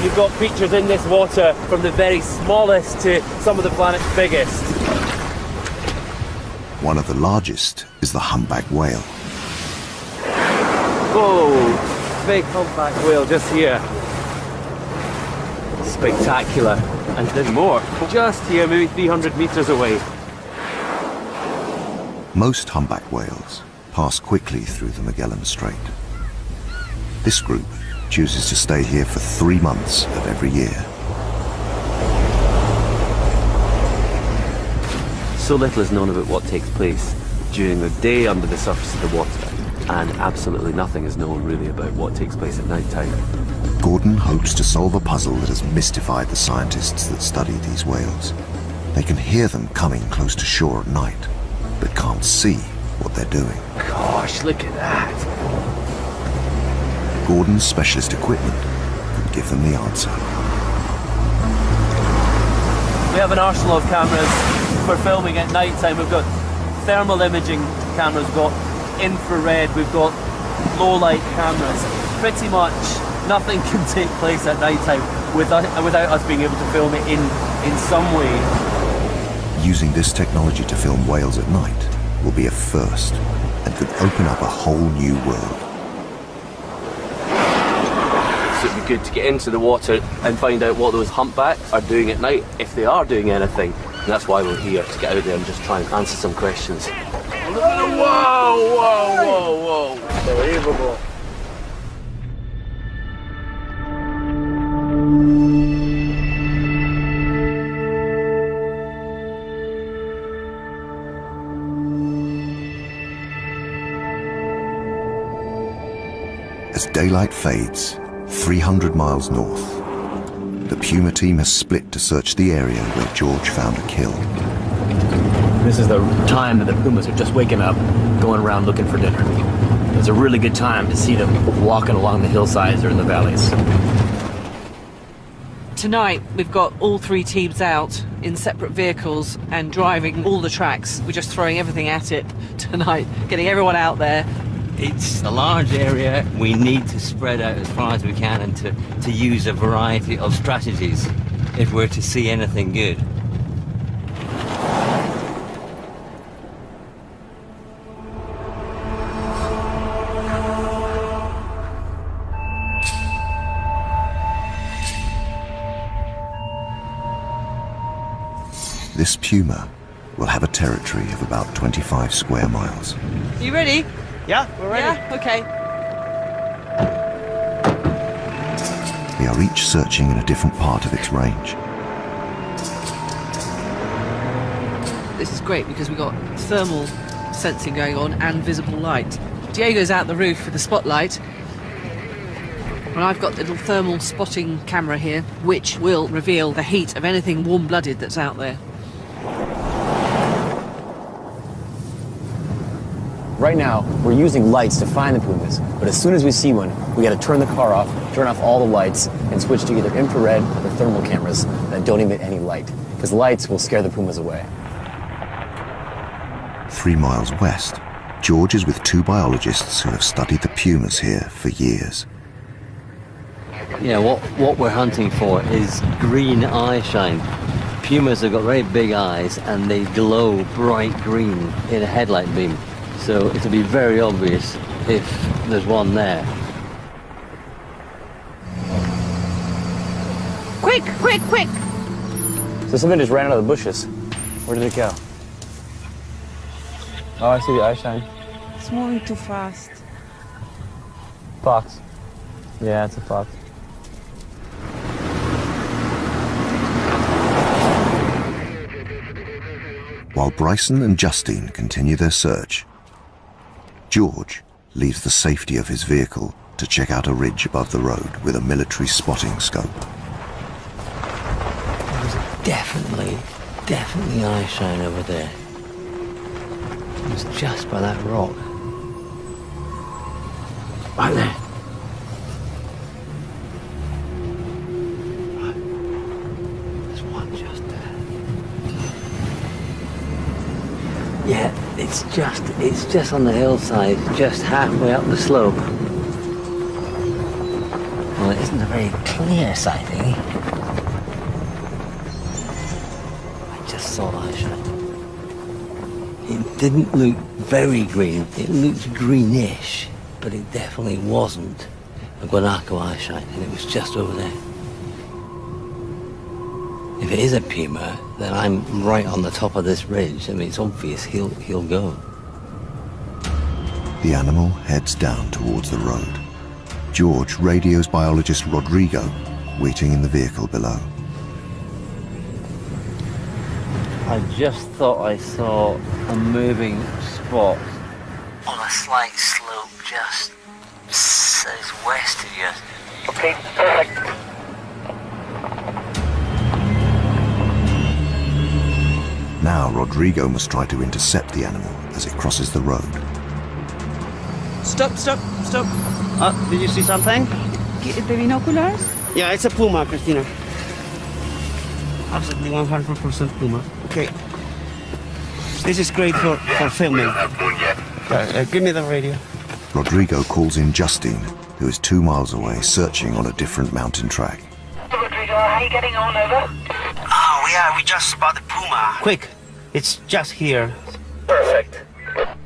You've got creatures in this water from the very smallest to some of the planet's biggest. One of the largest is the humpback whale. Whoa, big humpback whale just here. Spectacular. And there's more, just here, maybe 300 meters away. Most humpback whales pass quickly through the Magellan Strait. This group chooses to stay here for 3 months of every year. So little is known about what takes place during the day under the surface of the water, and absolutely nothing is known really about what takes place at night time. Gordon hopes to solve a puzzle that has mystified the scientists that study these whales. They can hear them coming close to shore at night, but can't see what they're doing. Gosh, look at that! Gordon's specialist equipment could give them the answer. We have an arsenal of cameras for filming at night time. We've got thermal imaging cameras, we've got infrared, we've got low light cameras. Pretty much nothing can take place at night time without us being able to film it in some way. Using this technology to film whales at night will be a first and could open up a whole new world. So it'd be good to get into the water and find out what those humpbacks are doing at night, if they are doing anything. And that's why we're here, to get out there and just try and answer some questions. Look at the whoa! Unbelievable. As daylight fades, 300 miles north, the Puma team has split to search the area where George found a kill. This is the time that the pumas are just waking up, going around looking for dinner. It's a really good time to see them walking along the hillsides or in the valleys. Tonight we've got all 3 teams out in separate vehicles and driving all the tracks. We're just throwing everything at it tonight, getting everyone out there. It's a large area. We need to spread out as far as we can and to use a variety of strategies if we're to see anything good. This Puma will have a territory of about 25 square miles. You ready? Yeah, we're ready. Yeah, okay. They are each searching in a different part of its range. This is great because we've got thermal sensing going on and visible light. Diego's out the roof with the spotlight, and I've got the little thermal spotting camera here, which will reveal the heat of anything warm-blooded that's out there. Right now, we're using lights to find the pumas, but as soon as we see one, we gotta turn the car off, turn off all the lights, and switch to either infrared or thermal cameras that don't emit any light, because lights will scare the pumas away. 3 miles west, George is with 2 biologists who have studied the pumas here for years. Yeah, what we're hunting for is green eye shine. Pumas have got very big eyes and they glow bright green in a headlight beam. So it'll be very obvious if there's one there. Quick, quick, quick! So something just ran out of the bushes. Where did it go? Oh, I see the eye shine. It's moving too fast. Fox. Yeah, it's a fox. While Bryson and Justine continue their search, George leaves the safety of his vehicle to check out a ridge above the road with a military spotting scope. There's definitely eye shine over there. It was just by that rock. Right there. Right. There's one just there. Yeah, it's just on the hillside, just halfway up the slope. Well, it isn't a very clear sighting. I just saw eye shine. It didn't look very green. It looked greenish, but it definitely wasn't a guanaco eye shine, and it was just over there. If it is a puma, then I'm right on the top of this ridge. I mean, it's obvious he'll go. The animal heads down towards the road. George radios biologist Rodrigo, waiting in the vehicle below. I just thought I saw a moving spot on a slight slope just southwest of you. Okay, perfect. Now Rodrigo must try to intercept the animal as it crosses the road. Stop, stop, stop. Did you see something? The binoculars? Yeah, it's a puma, Christina. Absolutely 100% puma. Okay. This is great for filming. Give me the radio. Rodrigo calls in Justine, who is 2 miles away searching on a different mountain track. Rodrigo, how are you getting on, over? Oh, yeah, we just spotted puma. Quick, it's just here. Perfect.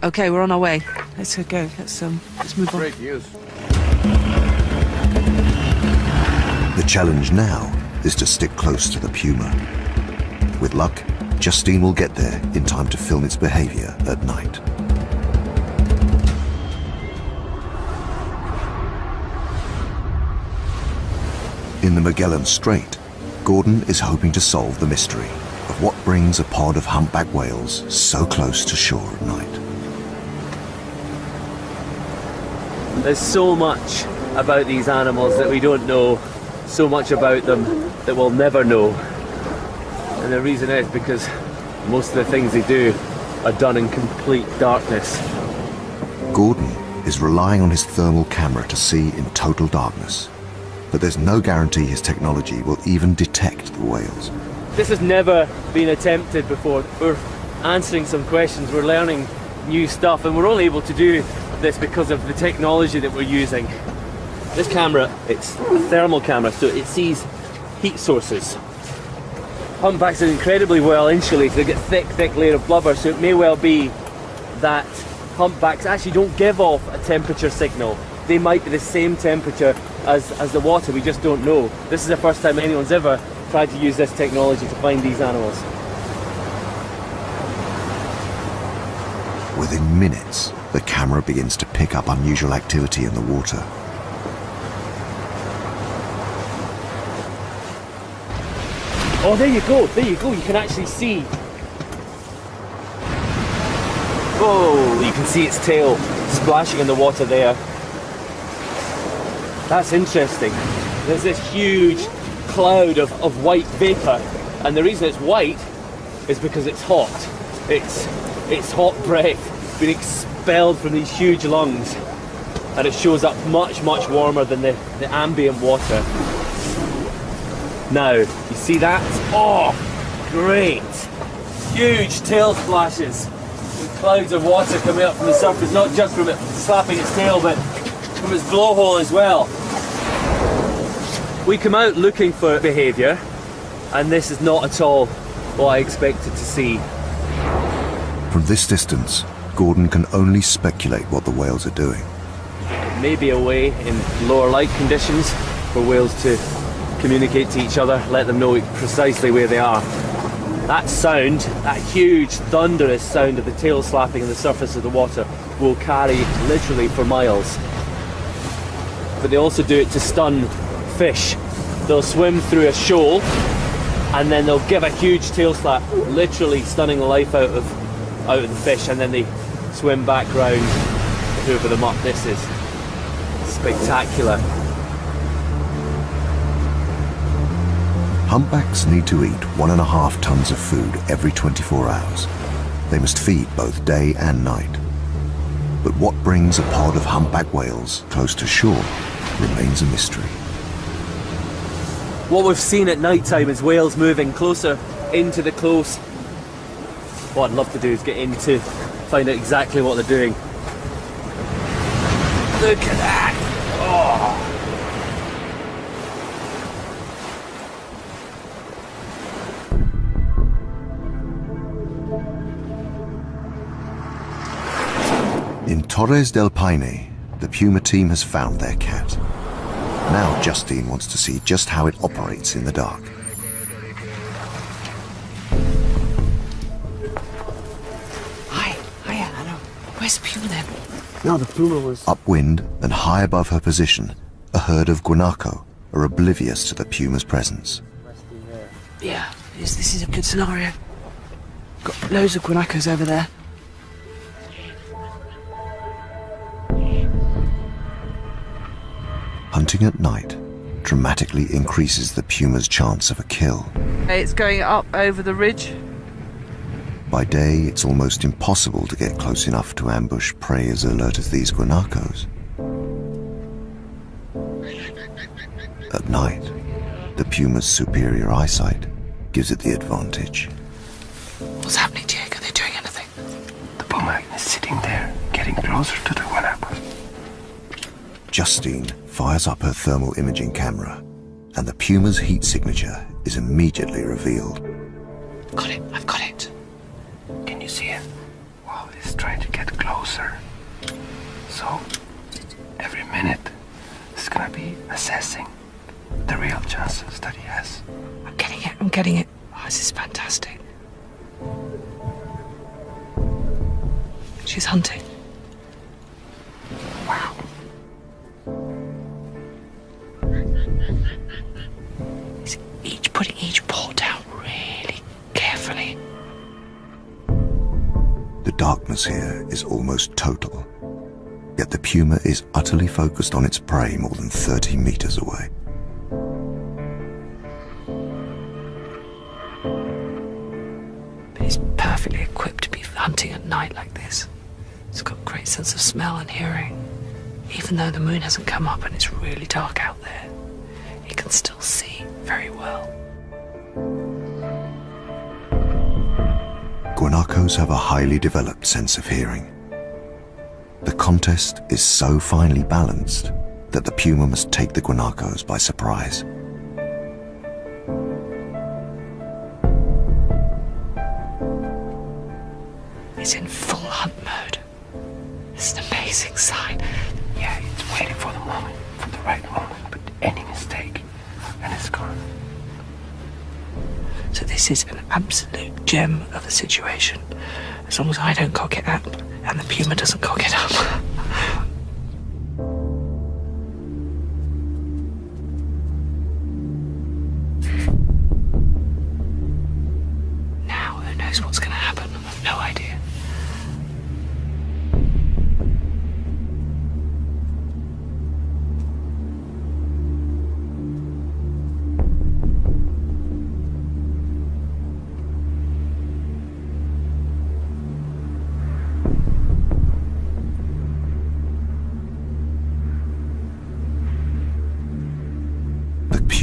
Okay, we're on our way. Let's go. Let's move on. Great news. The challenge now is to stick close to the puma. With luck, Justine will get there in time to film its behavior at night. In the Magellan Strait, Gordon is hoping to solve the mystery of what brings a pod of humpback whales so close to shore at night. There's so much about these animals that we don't know, so much about them that we'll never know. And the reason is because most of the things they do are done in complete darkness. Gordon is relying on his thermal camera to see in total darkness, but there's no guarantee his technology will even detect the whales. This has never been attempted before. We're answering some questions, we're learning new stuff, and we're only able to do this because of the technology that we're using. This camera, it's a thermal camera, so it sees heat sources. Humpbacks are incredibly well insulated. They've got thick layer of blubber, so it may well be that humpbacks actually don't give off a temperature signal. They might be the same temperature as the water, we just don't know. This is the first time anyone's ever tried to use this technology to find these animals. Within minutes, the camera begins to pick up unusual activity in the water. Oh, there you go, you can actually see Whoa, you can see its tail splashing in the water there. That's interesting. There's this huge cloud of white vapour, and the reason it's white is because it's hot. It's hot breath being expelled from these huge lungs, and it shows up much, much warmer than the ambient water. Now, you see that? Oh, great! Huge tail splashes with clouds of water coming up from the surface, not just from it slapping its tail, but from its blowhole as well. We come out looking for behaviour, and this is not at all what I expected to see. From this distance, Gordon can only speculate what the whales are doing. Maybe a way in lower light conditions for whales to communicate to each other, let them know precisely where they are. That sound, that huge thunderous sound of the tail slapping on the surface of the water, will carry literally for miles. But they also do it to stun fish. They'll swim through a shoal and then they'll give a huge tail slap, literally stunning the life out of the fish, and then they swim back round, hoover them up. This is spectacular. Humpbacks need to eat 1.5 tons of food every 24 hours. They must feed both day and night. But what brings a pod of humpback whales close to shore remains a mystery. What we've seen at night time is whales moving closer into the close. What I'd love to do is get in to find out exactly what they're doing. Look at that! Oh. In Torres del Paine, the Puma team has found their cat. Now Justine wants to see just how it operates in the dark. Hiya, hello. Where's the Puma then? No, the Puma was... Upwind and high above her position, a herd of guanaco are oblivious to the Puma's presence. Yeah, this is a good scenario. Got loads of guanacos over there. Hunting at night dramatically increases the Puma's chance of a kill. It's going up over the ridge. By day, it's almost impossible to get close enough to ambush prey as alert as these guanacos. At night, the Puma's superior eyesight gives it the advantage. What's happening, Diego? Are they doing anything? The Puma is sitting there, getting closer to the guanacos. Justine fires up her thermal imaging camera, and the Puma's heat signature is immediately revealed. Got it, I've got it. Can you see it? Well, it's trying to get closer. So, every minute, it's gonna be assessing the real chances that he has. I'm getting it. Oh, this is fantastic. She's hunting. Wow. He's putting each paw down really carefully. The darkness here is almost total, yet the Puma is utterly focused on its prey more than 30 meters away. But he's perfectly equipped to be hunting at night like this. It's got a great sense of smell and hearing. Even though the moon hasn't come up and it's really dark out there, he can still see very well. Guanacos have a highly developed sense of hearing. The contest is so finely balanced that the Puma must take the guanacos by surprise. It's in full hunt mode. It's an amazing sign. Yeah, it's waiting for the moment, for the right moment, but any mistake, and it's gone. So this is an absolute gem of a situation. As long as I don't cock it up and the Puma doesn't cock it up. Now, who knows what's going to happen? I've no idea.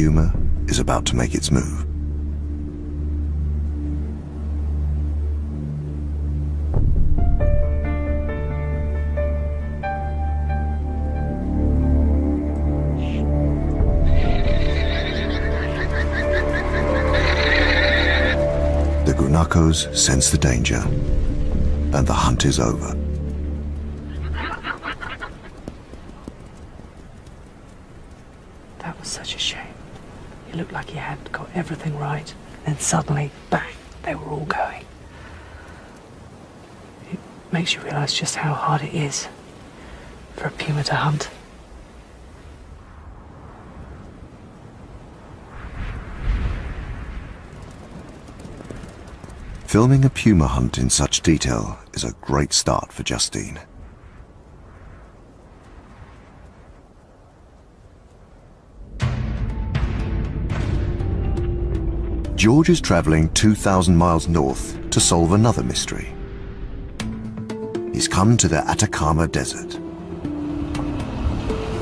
puma is about to make its move. The guanacos sense the danger, and the hunt is over. That was such a shame. It looked like he had got everything right, and suddenly, bang, they were all going. It makes you realize just how hard it is for a puma to hunt. Filming a puma hunt in such detail is a great start for Justine. George is traveling 2,000 miles north to solve another mystery. He's come to the Atacama Desert.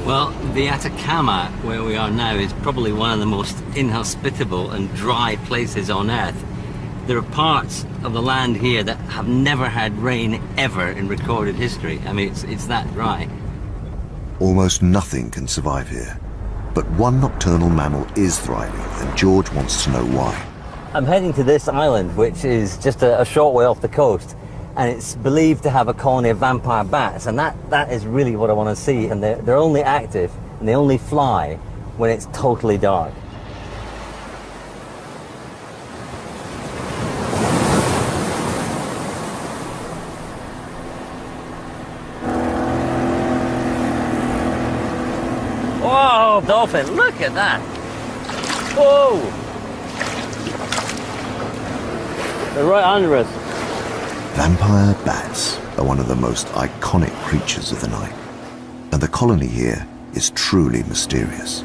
Well, the Atacama, where we are now, is probably one of the most inhospitable and dry places on Earth. There are parts of the land here that have never had rain ever in recorded history. I mean, it's that dry. Almost nothing can survive here, but one nocturnal mammal is thriving, and George wants to know why. I'm heading to this island, which is just a short way off the coast, and it's believed to have a colony of vampire bats, and that is really what I want to see. And they're only active and they only fly when it's totally dark. Whoa, dolphin, look at that. Whoa. They're right under us. Vampire bats are one of the most iconic creatures of the night, and the colony here is truly mysterious.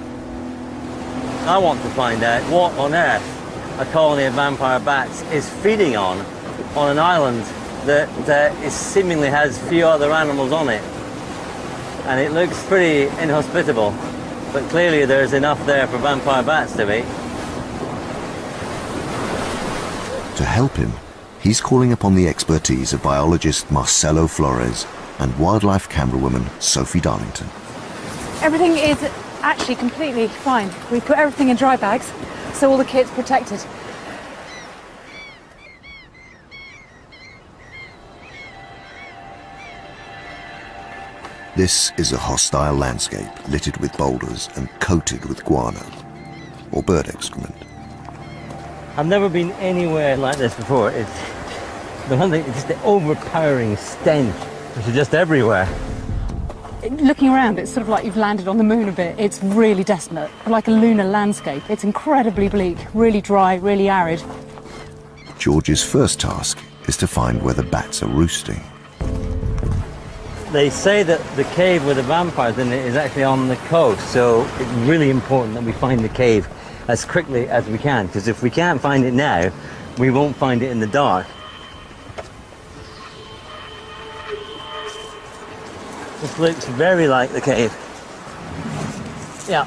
I want to find out what on earth a colony of vampire bats is feeding on an island that seemingly has few other animals on it. And it looks pretty inhospitable, but clearly there's enough there for vampire bats to eat. To help him, he's calling upon the expertise of biologist Marcelo Flores and wildlife camerawoman Sophie Darlington. Everything is actually completely fine. We put everything in dry bags, so all the kit's protected. This is a hostile landscape littered with boulders and coated with guano, or bird excrement. I've never been anywhere like this before. It's just the overpowering stench, which is just everywhere. Looking around, it's sort of like you've landed on the moon a bit. It's really desolate, like a lunar landscape. It's incredibly bleak, really dry, really arid. George's first task is to find where the bats are roosting. They say that the cave with the vampires in it is actually on the coast, so it's really important that we find the cave as quickly as we can, because if we can't find it now, we won't find it in the dark. This looks very like the cave. Yeah.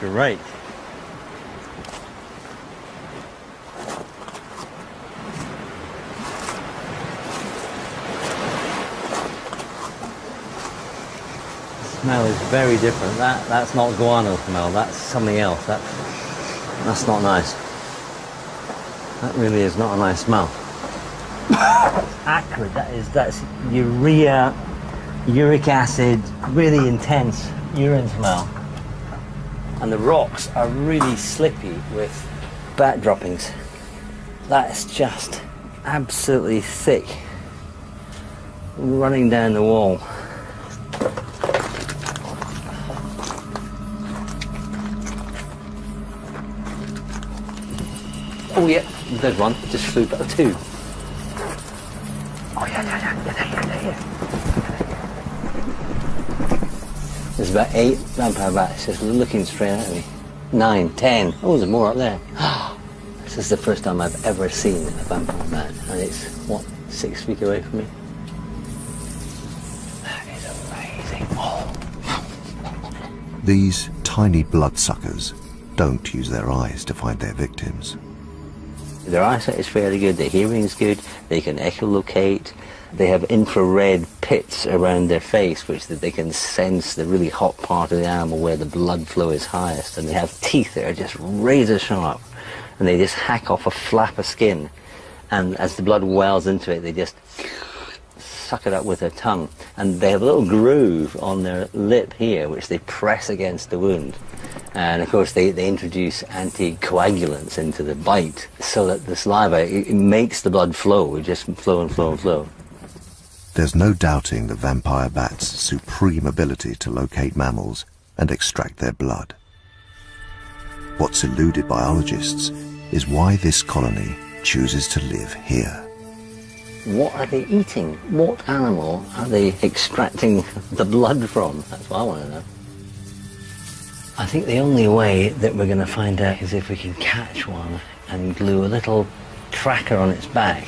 Great. Smell is very different. That's not guano smell, that's something else. That's not nice. That really is not a nice smell. Acrid, that's urea, uric acid, really intense urine smell. And the rocks are really slippy with bat droppings. That's just absolutely thick, running down the wall. Oh yeah, there's one. It just flew back. Two. Oh yeah. There's about 8 vampire bats just looking straight at me. 9, 10. Oh, there's more up there. This is the first time I've ever seen a vampire bat, and it's, what, 6 feet away from me? That is amazing. Oh. These tiny bloodsuckers don't use their eyes to find their victims. Their eyesight is fairly good, their hearing is good, they can echolocate, they have infrared pits around their face which that they can sense the really hot part of the animal where the blood flow is highest, and they have teeth that are just razor sharp, and they just hack off a flap of skin, and as the blood wells into it they just suck it up with their tongue, and they have a little groove on their lip here which they press against the wound. And of course they introduce anticoagulants into the bite so that the saliva, it makes the blood flow, just flow and flow and flow. There's no doubting the vampire bat's supreme ability to locate mammals and extract their blood. What's eluded biologists is why this colony chooses to live here. What are they eating? What animal are they extracting the blood from? That's what I want to know. I think the only way that we're going to find out is if we can catch one and glue a little tracker on its back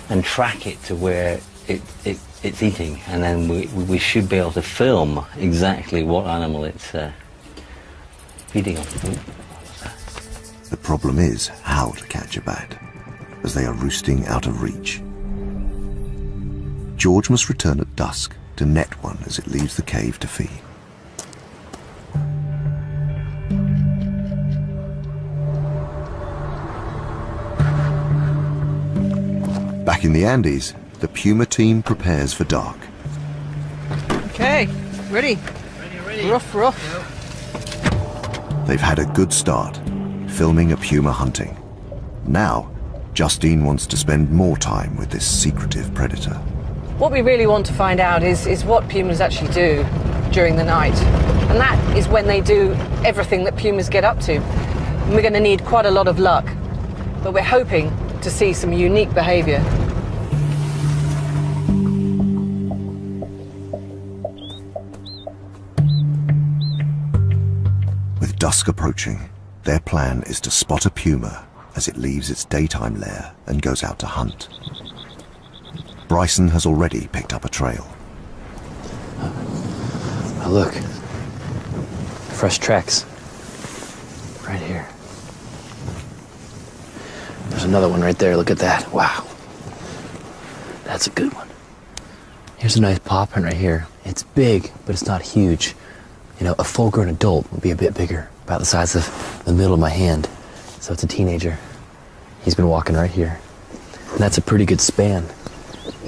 and track it to where it's eating, and then we should be able to film exactly what animal it's feeding on. The problem is how to catch a bat, as they are roosting out of reach. George must return at dusk to net one as it leaves the cave to feed. Back in the Andes, the Puma team prepares for dark. Okay, ready. Ready. Rough. They've had a good start, filming a puma hunting. Now, Justine wants to spend more time with this secretive predator. What we really want to find out is what pumas actually do during the night. And that is when they do everything that pumas get up to. And we're going to need quite a lot of luck. But we're hoping to see some unique behavior. With dusk approaching, their plan is to spot a puma as it leaves its daytime lair and goes out to hunt. Bryson has already picked up a trail. Oh, look. Fresh tracks. Right here. There's another one right there. Look at that. Wow. That's a good one. Here's a nice paw print right here. It's big, but it's not huge. You know, a full-grown adult would be a bit bigger, about the size of the middle of my hand. So it's a teenager. He's been walking right here. And that's a pretty good span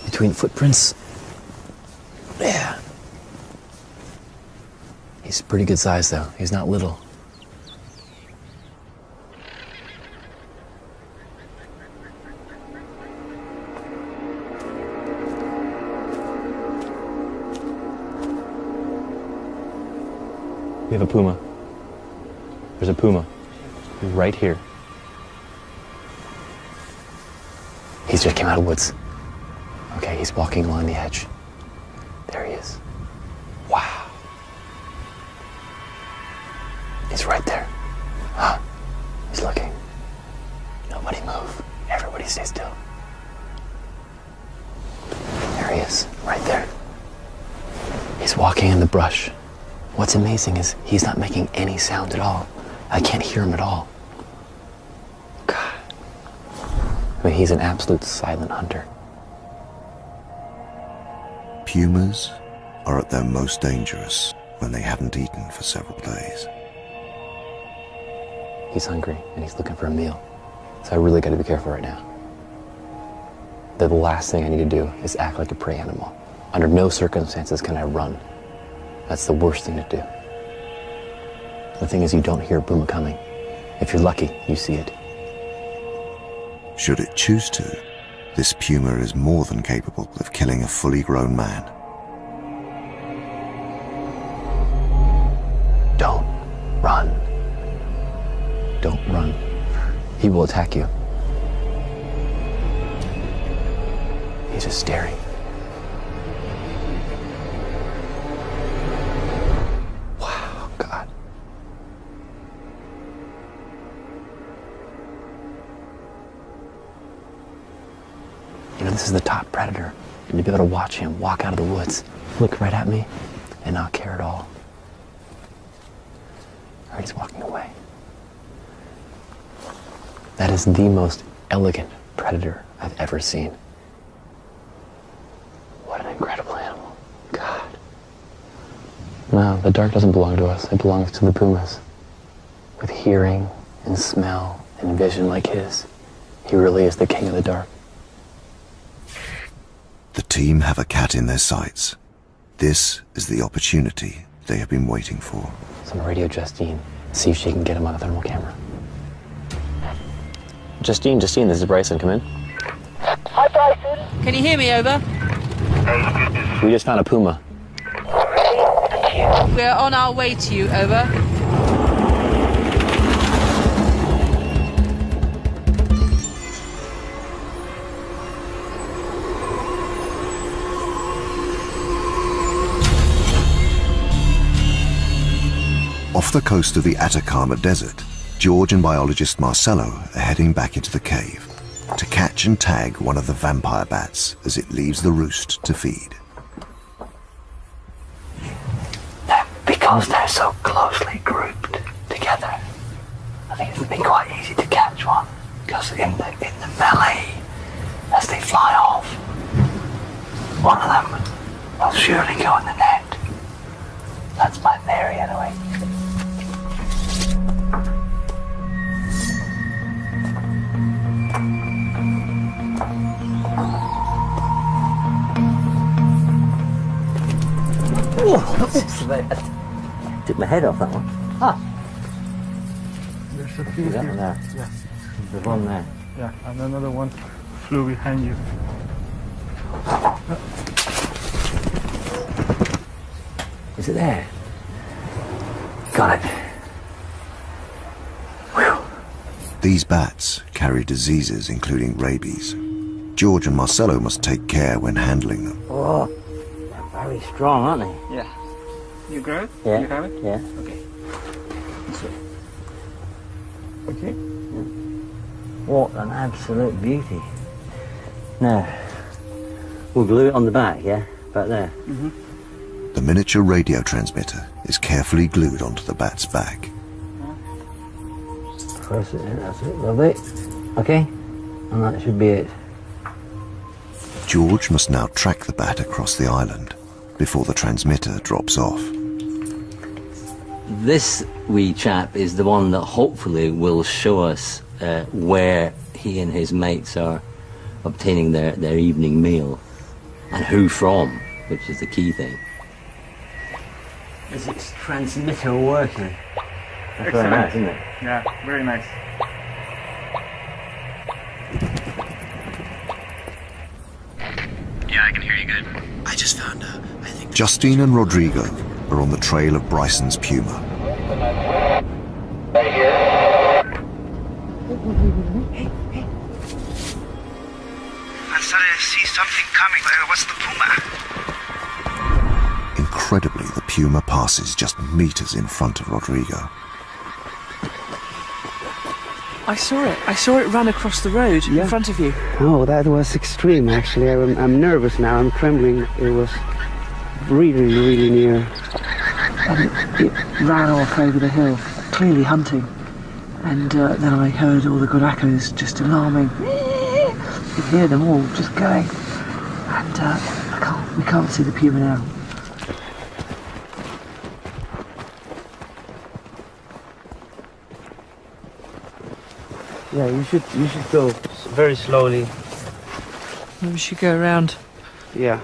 between footprints. Yeah. He's a pretty good size, though. He's not little. We have a puma. There's a puma right here. He's just came out of the woods. Okay, he's walking along the edge. There he is. Wow. He's right there. Huh. He's looking. Nobody move. Everybody stay still. There he is, right there. He's walking in the brush. What's amazing is he's not making any sound at all. I can't hear him at all. God. I mean, he's an absolute silent hunter. Pumas are at their most dangerous when they haven't eaten for several days. He's hungry and he's looking for a meal. So I really got to be careful right now. The last thing I need to do is act like a prey animal. Under no circumstances can I run. That's the worst thing to do. The thing is, you don't hear a puma coming. If you're lucky, you see it. Should it choose to, this puma is more than capable of killing a fully grown man. Don't run. Don't run. He will attack you. He's just staring. Wow, God. You know, this is the top predator. And to be able to watch him walk out of the woods, look right at me, and not care at all. he's walking away. That is the most elegant predator I've ever seen. What an incredible animal. God. No, the dark doesn't belong to us. It belongs to the pumas. With hearing and smell and vision like his, he really is the king of the dark. The team have a cat in their sights. This is the opportunity they have been waiting for. So I'm gonna radio Justine, see if she can get him on a thermal camera. Justine, this is Bryson. Come in. Hi, Bryson. Can you hear me? Over. We just found a puma. We're on our way to you. Over. Off the coast of the Atacama Desert, George and biologist Marcelo are heading back into the cave to catch and tag one of the vampire bats as it leaves the roost to feed. Because they're so closely grouped together, I think it would be quite easy to catch one. Because in the melee, as they fly off, one of them will surely go in the net. That's my theory, anyway. Took my head off that one. Ah. There's a few That one there. Yeah. There's one there. Yeah, and another one flew behind you. Is it there? Got it. Whew. These bats carry diseases including rabies. George and Marcelo must take care when handling them. Oh, they're very strong, aren't they? Yeah. You grab it? Yeah. You have it? Yeah. Okay. This way. Okay. What an absolute beauty. Now, we'll glue it on the back, yeah? Back there. Mm-hmm. The miniature radio transmitter is carefully glued onto the bat's back. Press it in, that's it, lovely. Okay, and that should be it. George must now track the bat across the island before the transmitter drops off. This wee chap is the one that hopefully will show us where he and his mates are obtaining their evening meal and who from, which is the key thing. Is its transmitter working? That's very nice, isn't it? Yeah, very nice. Yeah, I can hear you good. I just found I think... Justine and Rodrigo are on the trail of Bryson's puma. Right here. I started to see something coming. What's the puma? Incredibly, the puma passes just meters in front of Rodrigo. I saw it run across the road in front of you. Oh, that was extreme, actually. I'm nervous now. I'm trembling. It was really, really near. And it ran off over the hill, clearly hunting. And then I heard all the guanacos just alarming. You could hear them all just going. And we can't see the puma now. Yeah, you should go very slowly. Maybe we should go around. Yeah.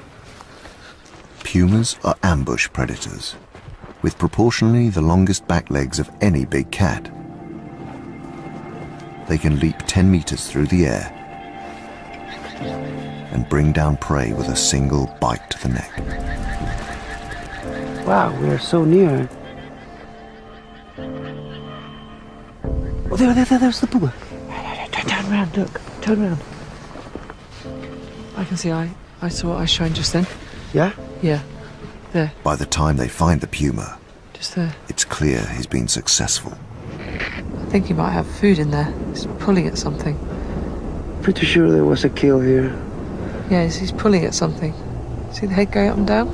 Pumas are ambush predators, with proportionally the longest back legs of any big cat. They can leap 10 meters through the air and bring down prey with a single bite to the neck. Wow, we are so near. Oh, there's the puma. Turn around, look. Turn around. I can see I saw eyes shine just then. Yeah? Yeah. There. By the time they find the puma, Just there. it's clear he's been successful. I think he might have food in there. He's pulling at something. Pretty sure there was a kill here. Yeah, he's pulling at something. See the head going up and down?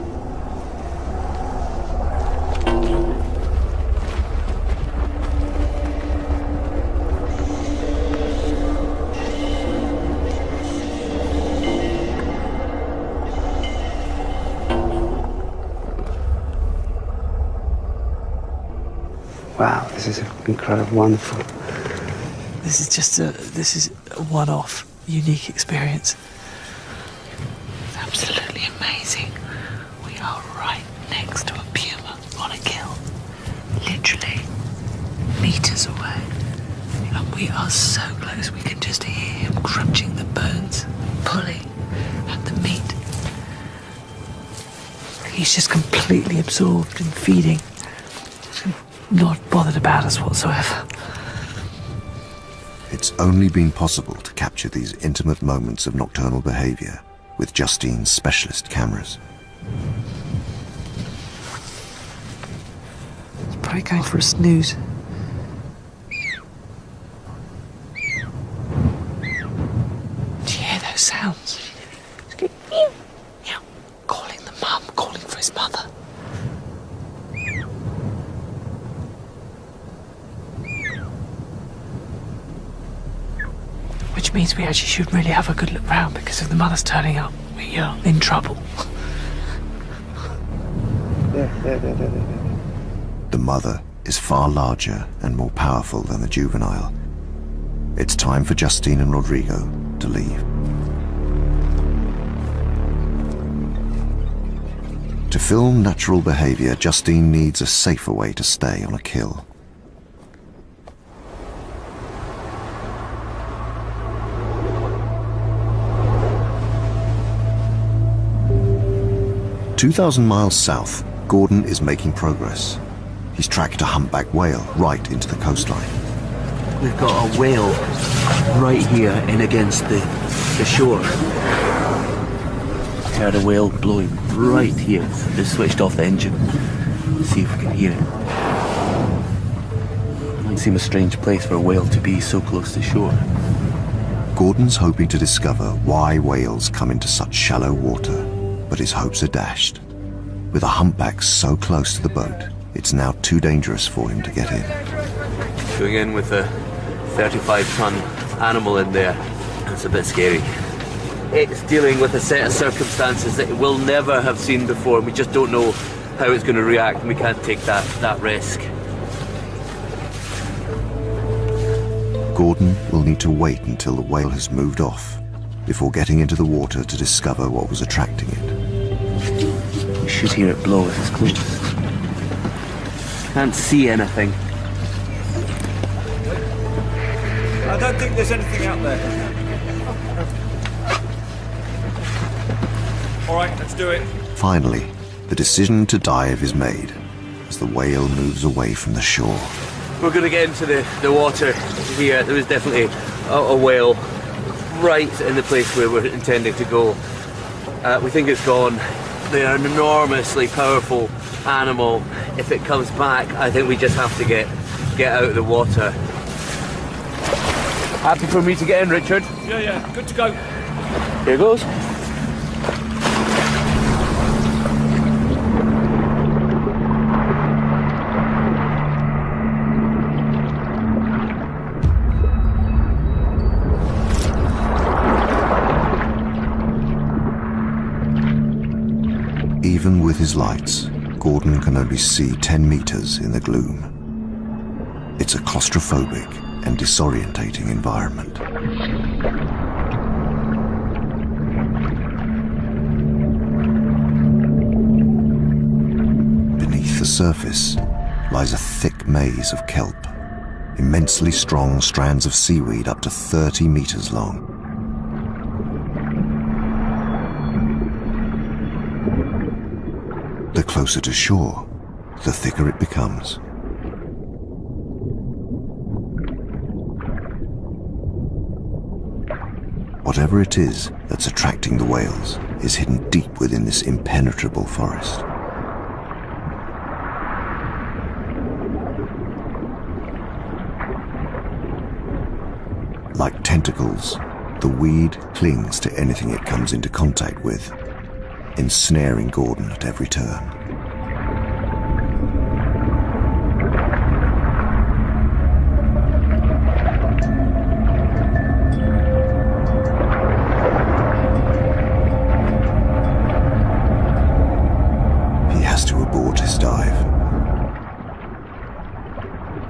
This is incredible, wonderful. This is a one-off, unique experience. It's absolutely amazing. We are right next to a puma on a kill, literally meters away, and we are so close we can just hear him crunching the bones, pulling at the meat. He's just completely absorbed in feeding, not bothered about us whatsoever. It's only been possible to capture these intimate moments of nocturnal behavior with Justine's specialist cameras. He's probably going for a snooze. Do you hear those sounds? Yeah. Calling the mum, calling for his mother. Which means we actually should really have a good look round, because if the mother's turning up, we are in trouble. The mother is far larger and more powerful than the juvenile. It's time for Justine and Rodrigo to leave. To film natural behavior, Justine needs a safer way to stay on a kill. "2,000 miles south, Gordon is making progress. He's tracked a humpback whale right into the coastline. We've got a whale right here in against the shore. I heard a whale blowing right here. Just switched off the engine. See if we can hear it. It might seem a strange place for a whale to be so close to shore. Gordon's hoping to discover why whales come into such shallow water, but his hopes are dashed. With a humpback so close to the boat, it's now too dangerous for him to get in. Going in with a 35-ton animal in there, it's a bit scary. It's dealing with a set of circumstances that it will never have seen before, and we just don't know how it's going to react, and we can't take that risk. Gordon will need to wait until the whale has moved off before getting into the water to discover what was attracting it. We should hear it blow if it's close. Can't see anything. I don't think there's anything out there. All right, let's do it. Finally, the decision to dive is made as the whale moves away from the shore. We're going to get into the water here. There was definitely a whale right in the place where we're intending to go. We think it's gone. They are an enormously powerful animal. If it comes back, I think we just have to get out of the water. Happy for me to get in, Richard? Yeah, good to go. Here goes. Even with his lights, Gordon can only see 10 meters in the gloom. It's a claustrophobic and disorientating environment. Beneath the surface lies a thick maze of kelp, immensely strong strands of seaweed up to 30 meters long. The closer to shore, the thicker it becomes. Whatever it is that's attracting the whales is hidden deep within this impenetrable forest. Like tentacles, the weed clings to anything it comes into contact with, ensnaring Gordon at every turn. He has to abort his dive.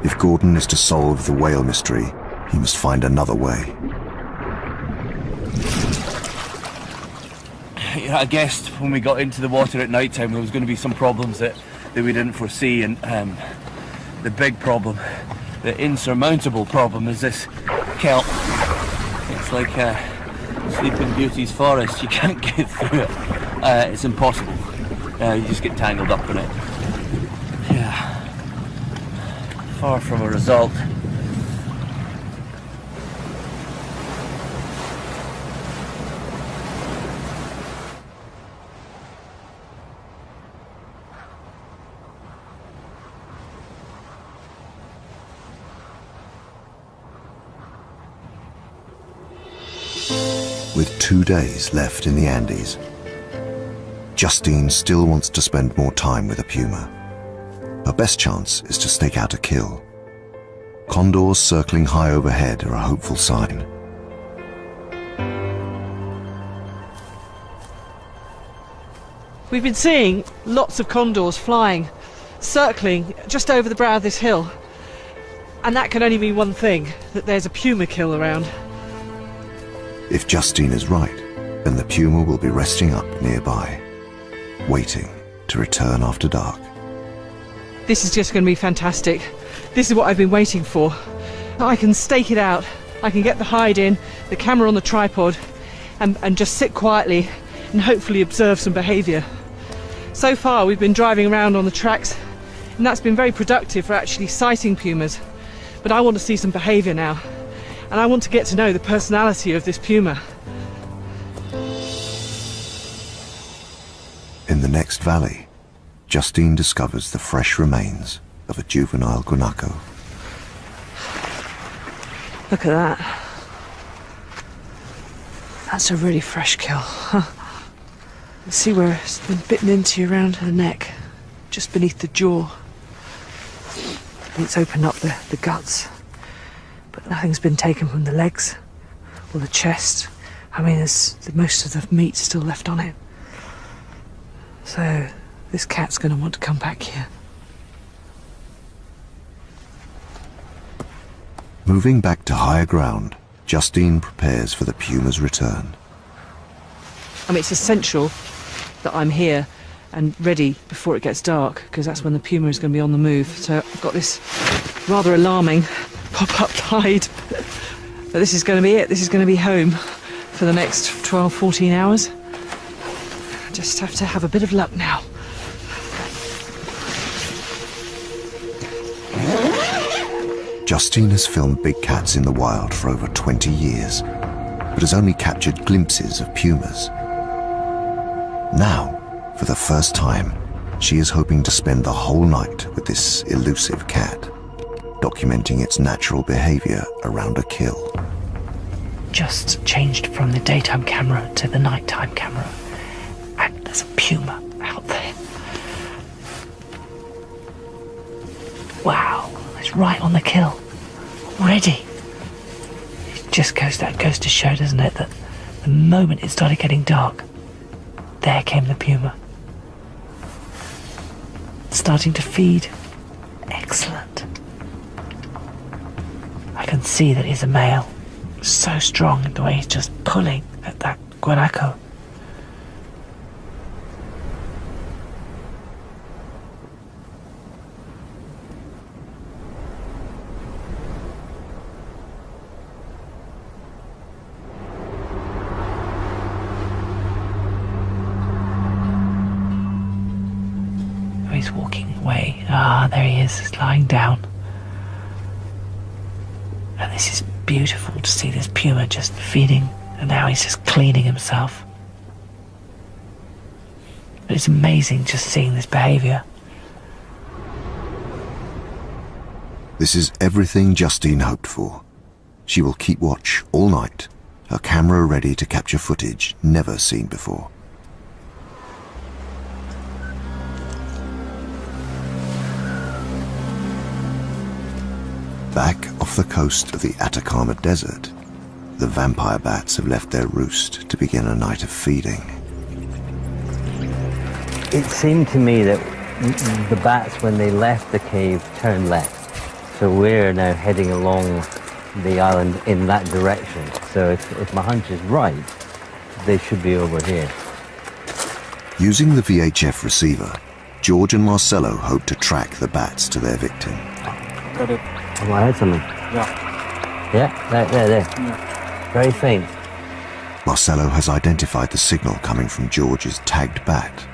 If Gordon is to solve the whale mystery, he must find another way. I guessed when we got into the water at night time there was going to be some problems that we didn't foresee, and the big problem, the insurmountable problem, is this kelp. It's like Sleeping Beauty's forest. You can't get through it. It's impossible. You just get tangled up in it. Yeah. Far from a result. With 2 days left in the Andes, Justine still wants to spend more time with a puma. Her best chance is to stake out a kill. Condors circling high overhead are a hopeful sign. We've been seeing lots of condors flying, circling just over the brow of this hill. And that can only mean one thing, that there's a puma kill around. If Justine is right, then the puma will be resting up nearby, waiting to return after dark. This is just going to be fantastic. This is what I've been waiting for. I can stake it out. I can get the hide in, the camera on the tripod, and just sit quietly and hopefully observe some behaviour. So far we've been driving around on the tracks, and that's been very productive for actually sighting pumas. But I want to see some behaviour now, and I want to get to know the personality of this puma. In the next valley, Justine discovers the fresh remains of a juvenile guanaco. Look at that. That's a really fresh kill. See where it's been bitten into you around the neck, just beneath the jaw. And it's opened up the guts, but nothing's been taken from the legs or the chest. I mean, there's most of the meat still left on it. So this cat's going to want to come back here. Moving back to higher ground, Justine prepares for the puma's return. I mean, it's essential that I'm here and ready before it gets dark, because that's when the puma is going to be on the move. So I've got this rather alarming pop-up hide. But this is going to be it. This is going to be home for the next 12, 14 hours. I just have to have a bit of luck now. Justine has filmed big cats in the wild for over 20 years, but has only captured glimpses of pumas. Now, for the first time, she is hoping to spend the whole night with this elusive cat, documenting its natural behavior around a kill. Just changed from the daytime camera to the nighttime camera, and there's a puma out there. Wow, it's right on the kill already. It just goes to show, doesn't it, that the moment it started getting dark, there came the puma. Starting to feed. Excellent. I can see that he's a male. So strong in the way he's just pulling at that guanaco. He's walking away. Ah, there he is. He's lying down. And this is beautiful to see this puma just feeding, and now he's just cleaning himself. But it's amazing just seeing this behaviour. This is everything Justine hoped for. She will keep watch all night, her camera ready to capture footage never seen before. Back off the coast of the Atacama Desert, the vampire bats have left their roost to begin a night of feeding. It seemed to me that the bats, when they left the cave, turned left. So we're now heading along the island in that direction. So if my hunch is right, they should be over here. Using the VHF receiver, George and Marcelo hope to track the bats to their victim. Got it. Oh, I heard something. Yeah. Yeah, there. Yeah. Very faint. Marcelo has identified the signal coming from George's tagged bat.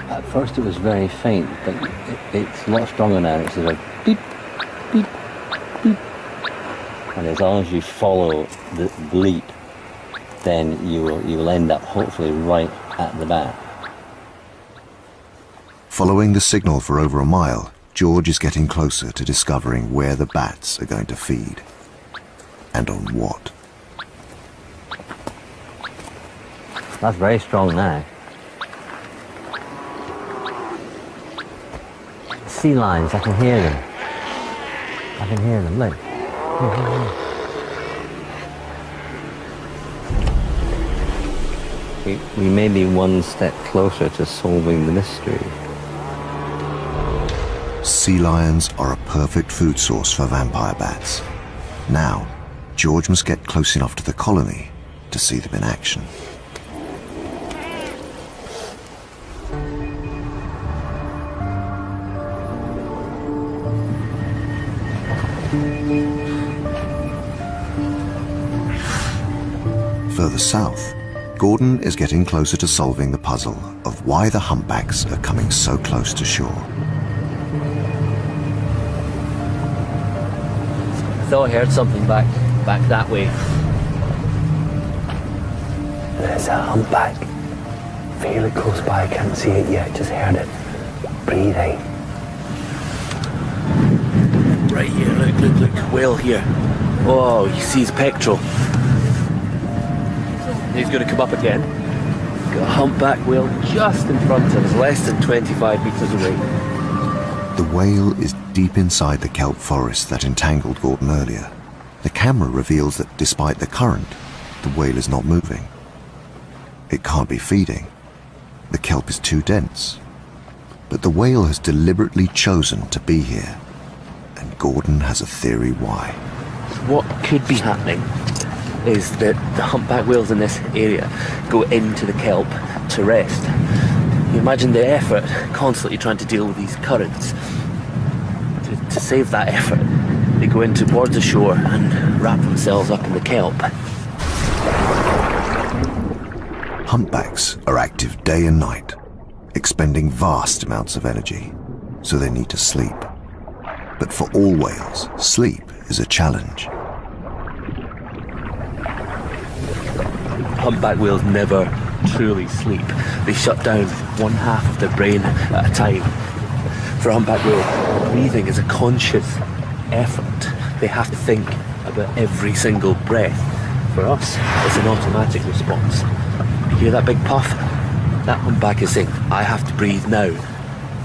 At first it was very faint, but it's a lot stronger now. It's like beep, beep, beep. And as long as you follow the bleep, then you will end up hopefully right at the bat. Following the signal for over a mile, George is getting closer to discovering where the bats are going to feed. And on what. That's very strong now. Sea lions, I can hear them. I can hear them, look. We may be one step closer to solving the mystery. Sea lions are a perfect food source for vampire bats. Now, George must get close enough to the colony to see them in action. Further south, Gordon is getting closer to solving the puzzle of why the humpbacks are coming so close to shore. I thought I heard something back that way. There's a humpback. Fairly close by, I can't see it yet, just heard it breathing. Right here, look, whale here. Oh, you see his pectoral. He's going to come up again. Got a humpback whale just in front of us, less than 25 meters away. The whale is deep inside the kelp forest that entangled Gordon earlier. The camera reveals that despite the current, the whale is not moving. It can't be feeding. The kelp is too dense. But the whale has deliberately chosen to be here. And Gordon has a theory why. What could be happening is that the humpback whales in this area go into the kelp to rest. You imagine the effort constantly trying to deal with these currents. To save that effort, they go in towards the shore and wrap themselves up in the kelp. Humpbacks are active day and night, expending vast amounts of energy, so they need to sleep. But for all whales, sleep is a challenge. Humpback whales never truly sleep. They shut down one half of their brain at a time. For a humpback whale, breathing is a conscious effort. They have to think about every single breath. For us, it's an automatic response. You hear that big puff? That humpback is saying, I have to breathe now.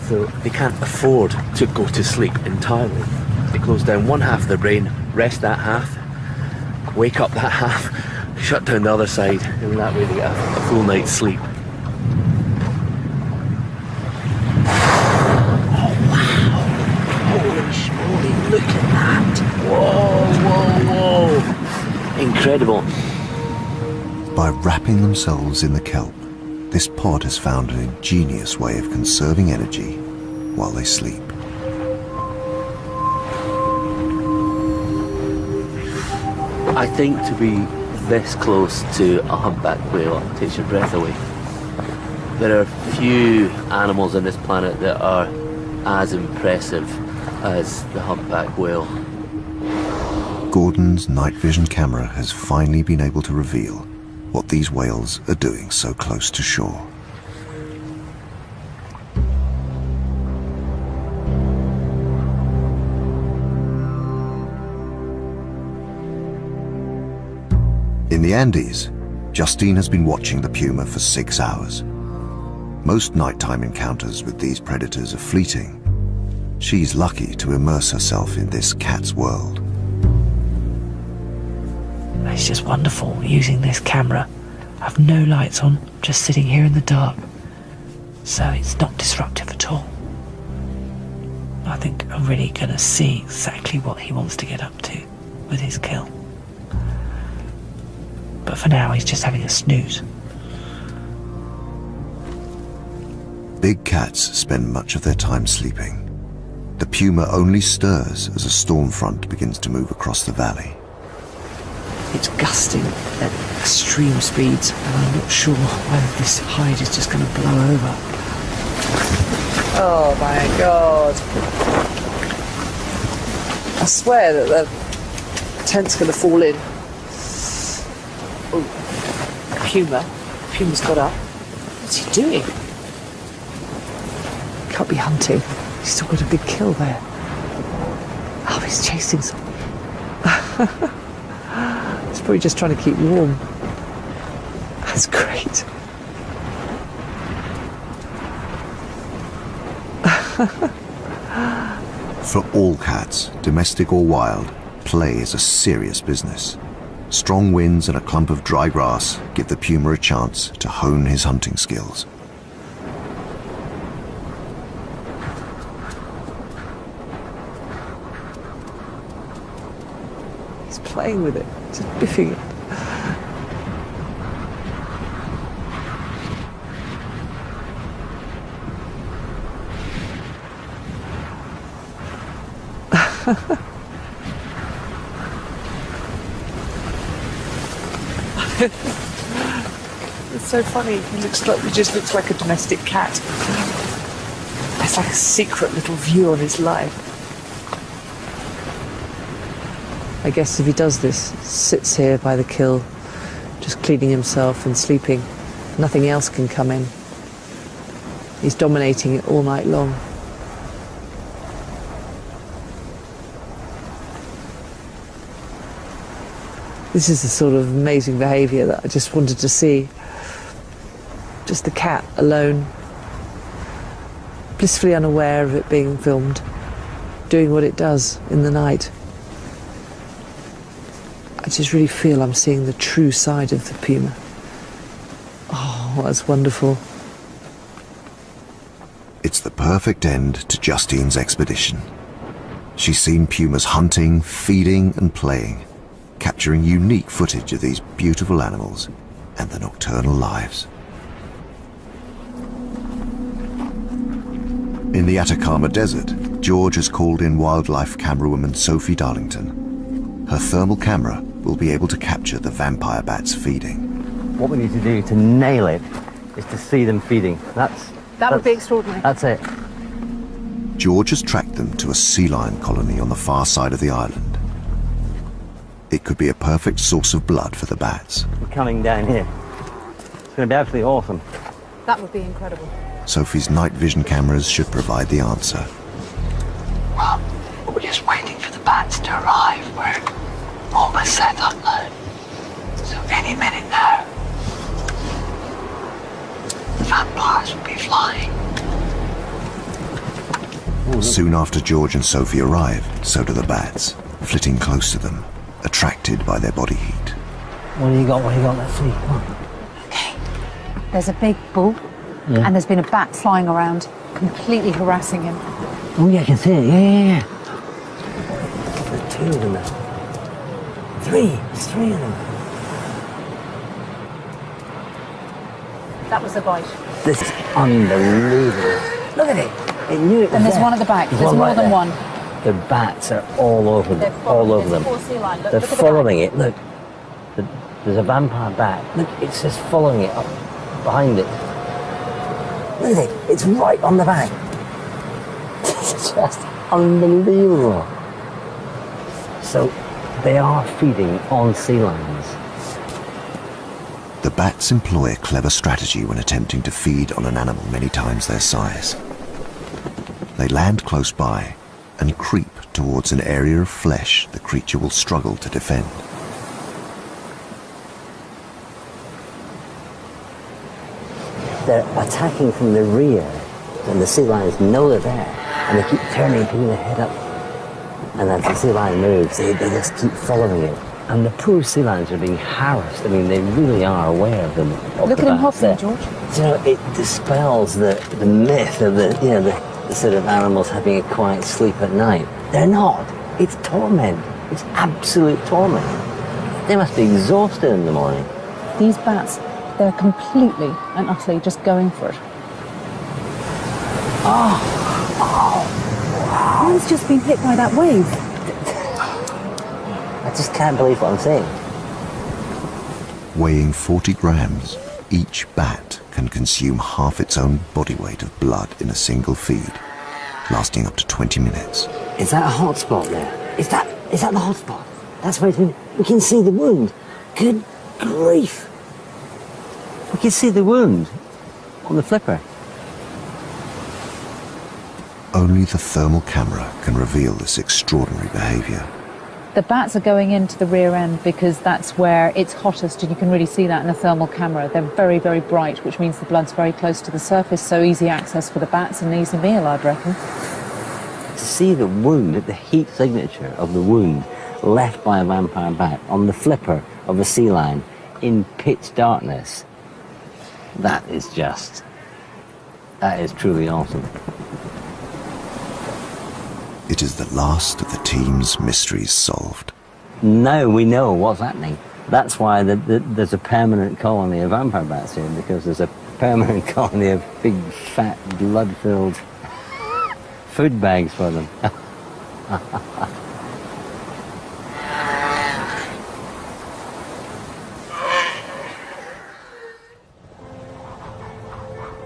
So they can't afford to go to sleep entirely. They close down one half of their brain, rest that half, wake up that half, shut down the other side, and that way they get a full night's sleep. Oh wow! Holy schmoly, look at that! Whoa! Incredible. By wrapping themselves in the kelp, this pod has found an ingenious way of conserving energy while they sleep. I think to be this close to a humpback whale takes your breath away. There are few animals on this planet that are as impressive as the humpback whale. Gordon's night vision camera has finally been able to reveal what these whales are doing so close to shore. In the Andes, Justine has been watching the puma for 6 hours. Most nighttime encounters with these predators are fleeting. She's lucky to immerse herself in this cat's world. It's just wonderful using this camera. I've no lights on, just sitting here in the dark. So it's not disruptive at all. I think, are really going to see exactly what he wants to get up to with his kill. But for now, he's just having a snooze. Big cats spend much of their time sleeping. The puma only stirs as a storm front begins to move across the valley. It's gusting at extreme speeds, and I'm not sure whether this hide is just going to blow over. Oh my god. I swear that the tent's going to fall in. Oh, Puma's got up. What's he doing? Can't be hunting. He's still got a big kill there. Oh, he's chasing something. He's probably just trying to keep warm. That's great. For all cats, domestic or wild, play is a serious business. Strong winds and a clump of dry grass give the puma a chance to hone his hunting skills. He's playing with it, just biffing it. It's so funny. He just looks like a domestic cat. It's like a secret little view on his life. I guess if he does this, sits here by the kill, just cleaning himself and sleeping, nothing else can come in. He's dominating it all night long. This is the sort of amazing behaviour that I just wanted to see. Just the cat alone, blissfully unaware of it being filmed, doing what it does in the night. I just really feel I'm seeing the true side of the puma. Oh, that's wonderful. It's the perfect end to Justine's expedition. She's seen pumas hunting, feeding and playing, capturing unique footage of these beautiful animals and their nocturnal lives. In the Atacama Desert, George has called in wildlife camerawoman Sophie Darlington. Her thermal camera will be able to capture the vampire bats feeding. What we need to do to nail it is to see them feeding. That would be extraordinary. That's it. George has tracked them to a sea lion colony on the far side of the island. It could be a perfect source of blood for the bats. We're coming down here. It's going to be absolutely awesome. That would be incredible. Sophie's night vision cameras should provide the answer. Well, we're just waiting for the bats to arrive. We're almost set up now. So any minute now, the vampires will be flying. Soon after George and Sophie arrive, so do the bats, flitting close to them, attracted by their body heat. What do you got? Let's see. Come on. There's a big bull, and there's been a bat flying around, completely harassing him. Oh yeah, I can see it. Yeah. There's 2 of them now. 3. There's 3 of them. That was the bite. This is unbelievable. Look at it. It knew it was And there's there. one at the back. There's more right than there. one. The bats are all over them. All over them. They're following it. Look, there's a vampire bat. Look, it's just following it up behind it. Look at it. It's right on the back. It's just unbelievable. So they are feeding on sea lions. The bats employ a clever strategy when attempting to feed on an animal many times their size. They land close by and creep towards an area of flesh the creature will struggle to defend. They're attacking from the rear, and the sea lions know they're there, and they keep turning, putting their head up. And as the sea lion moves, they just keep following it. And the poor sea lions are being harassed. I mean, they really are aware of them. Look at him hopping, George. You know, it dispels the myth of the the sort of animals having a quiet sleep at night. They're not. It's torment. It's absolute torment. They must be exhausted in the morning. These bats, they're completely and utterly just going for it. One's just been hit by that wave. I just can't believe what I'm seeing. Weighing 40 grams, each bat can consume half its own body weight of blood in a single feed, lasting up to 20 minutes. Is that a hot spot there? Is that the hot spot? That's where it's been. We can see the wound. Good grief. We can see the wound on the flipper. Only the thermal camera can reveal this extraordinary behaviour. The bats are going into the rear end because that's where it's hottest, and you can really see that in a thermal camera. They're very, very bright, which means the blood's very close to the surface, so easy access for the bats and an easy meal, I'd reckon. To see the wound, the heat signature of the wound left by a vampire bat on the flipper of a sea lion in pitch darkness, that is truly awesome. It is the last of the team's mysteries solved. Now we know what's happening. That's why there's a permanent colony of vampire bats here, because there's a permanent colony of big, fat, blood-filled food bags for them.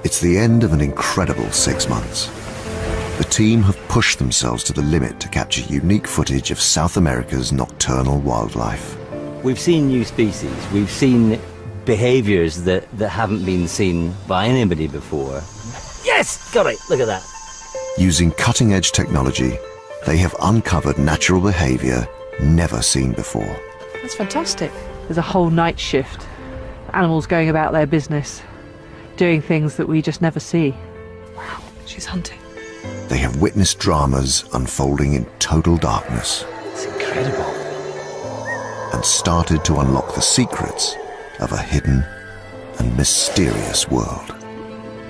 It's the end of an incredible 6 months. The team have pushed themselves to the limit to capture unique footage of South America's nocturnal wildlife. We've seen new species. We've seen behaviours that haven't been seen by anybody before. Yes! Got it! Look at that. Using cutting-edge technology, they have uncovered natural behaviour never seen before. That's fantastic. There's a whole night shift. Animals going about their business, doing things that we just never see. Wow, she's hunting. They have witnessed dramas unfolding in total darkness. It's incredible. And started to unlock the secrets of a hidden and mysterious world.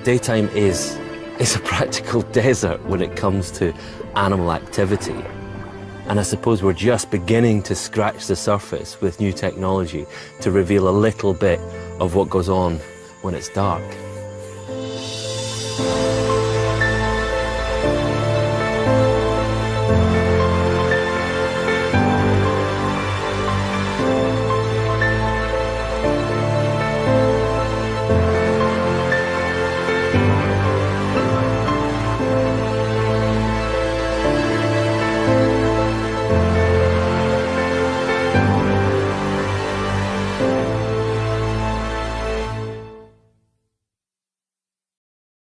Daytime is a practical desert when it comes to animal activity. And I suppose we're just beginning to scratch the surface with new technology to reveal a little bit of what goes on when it's dark.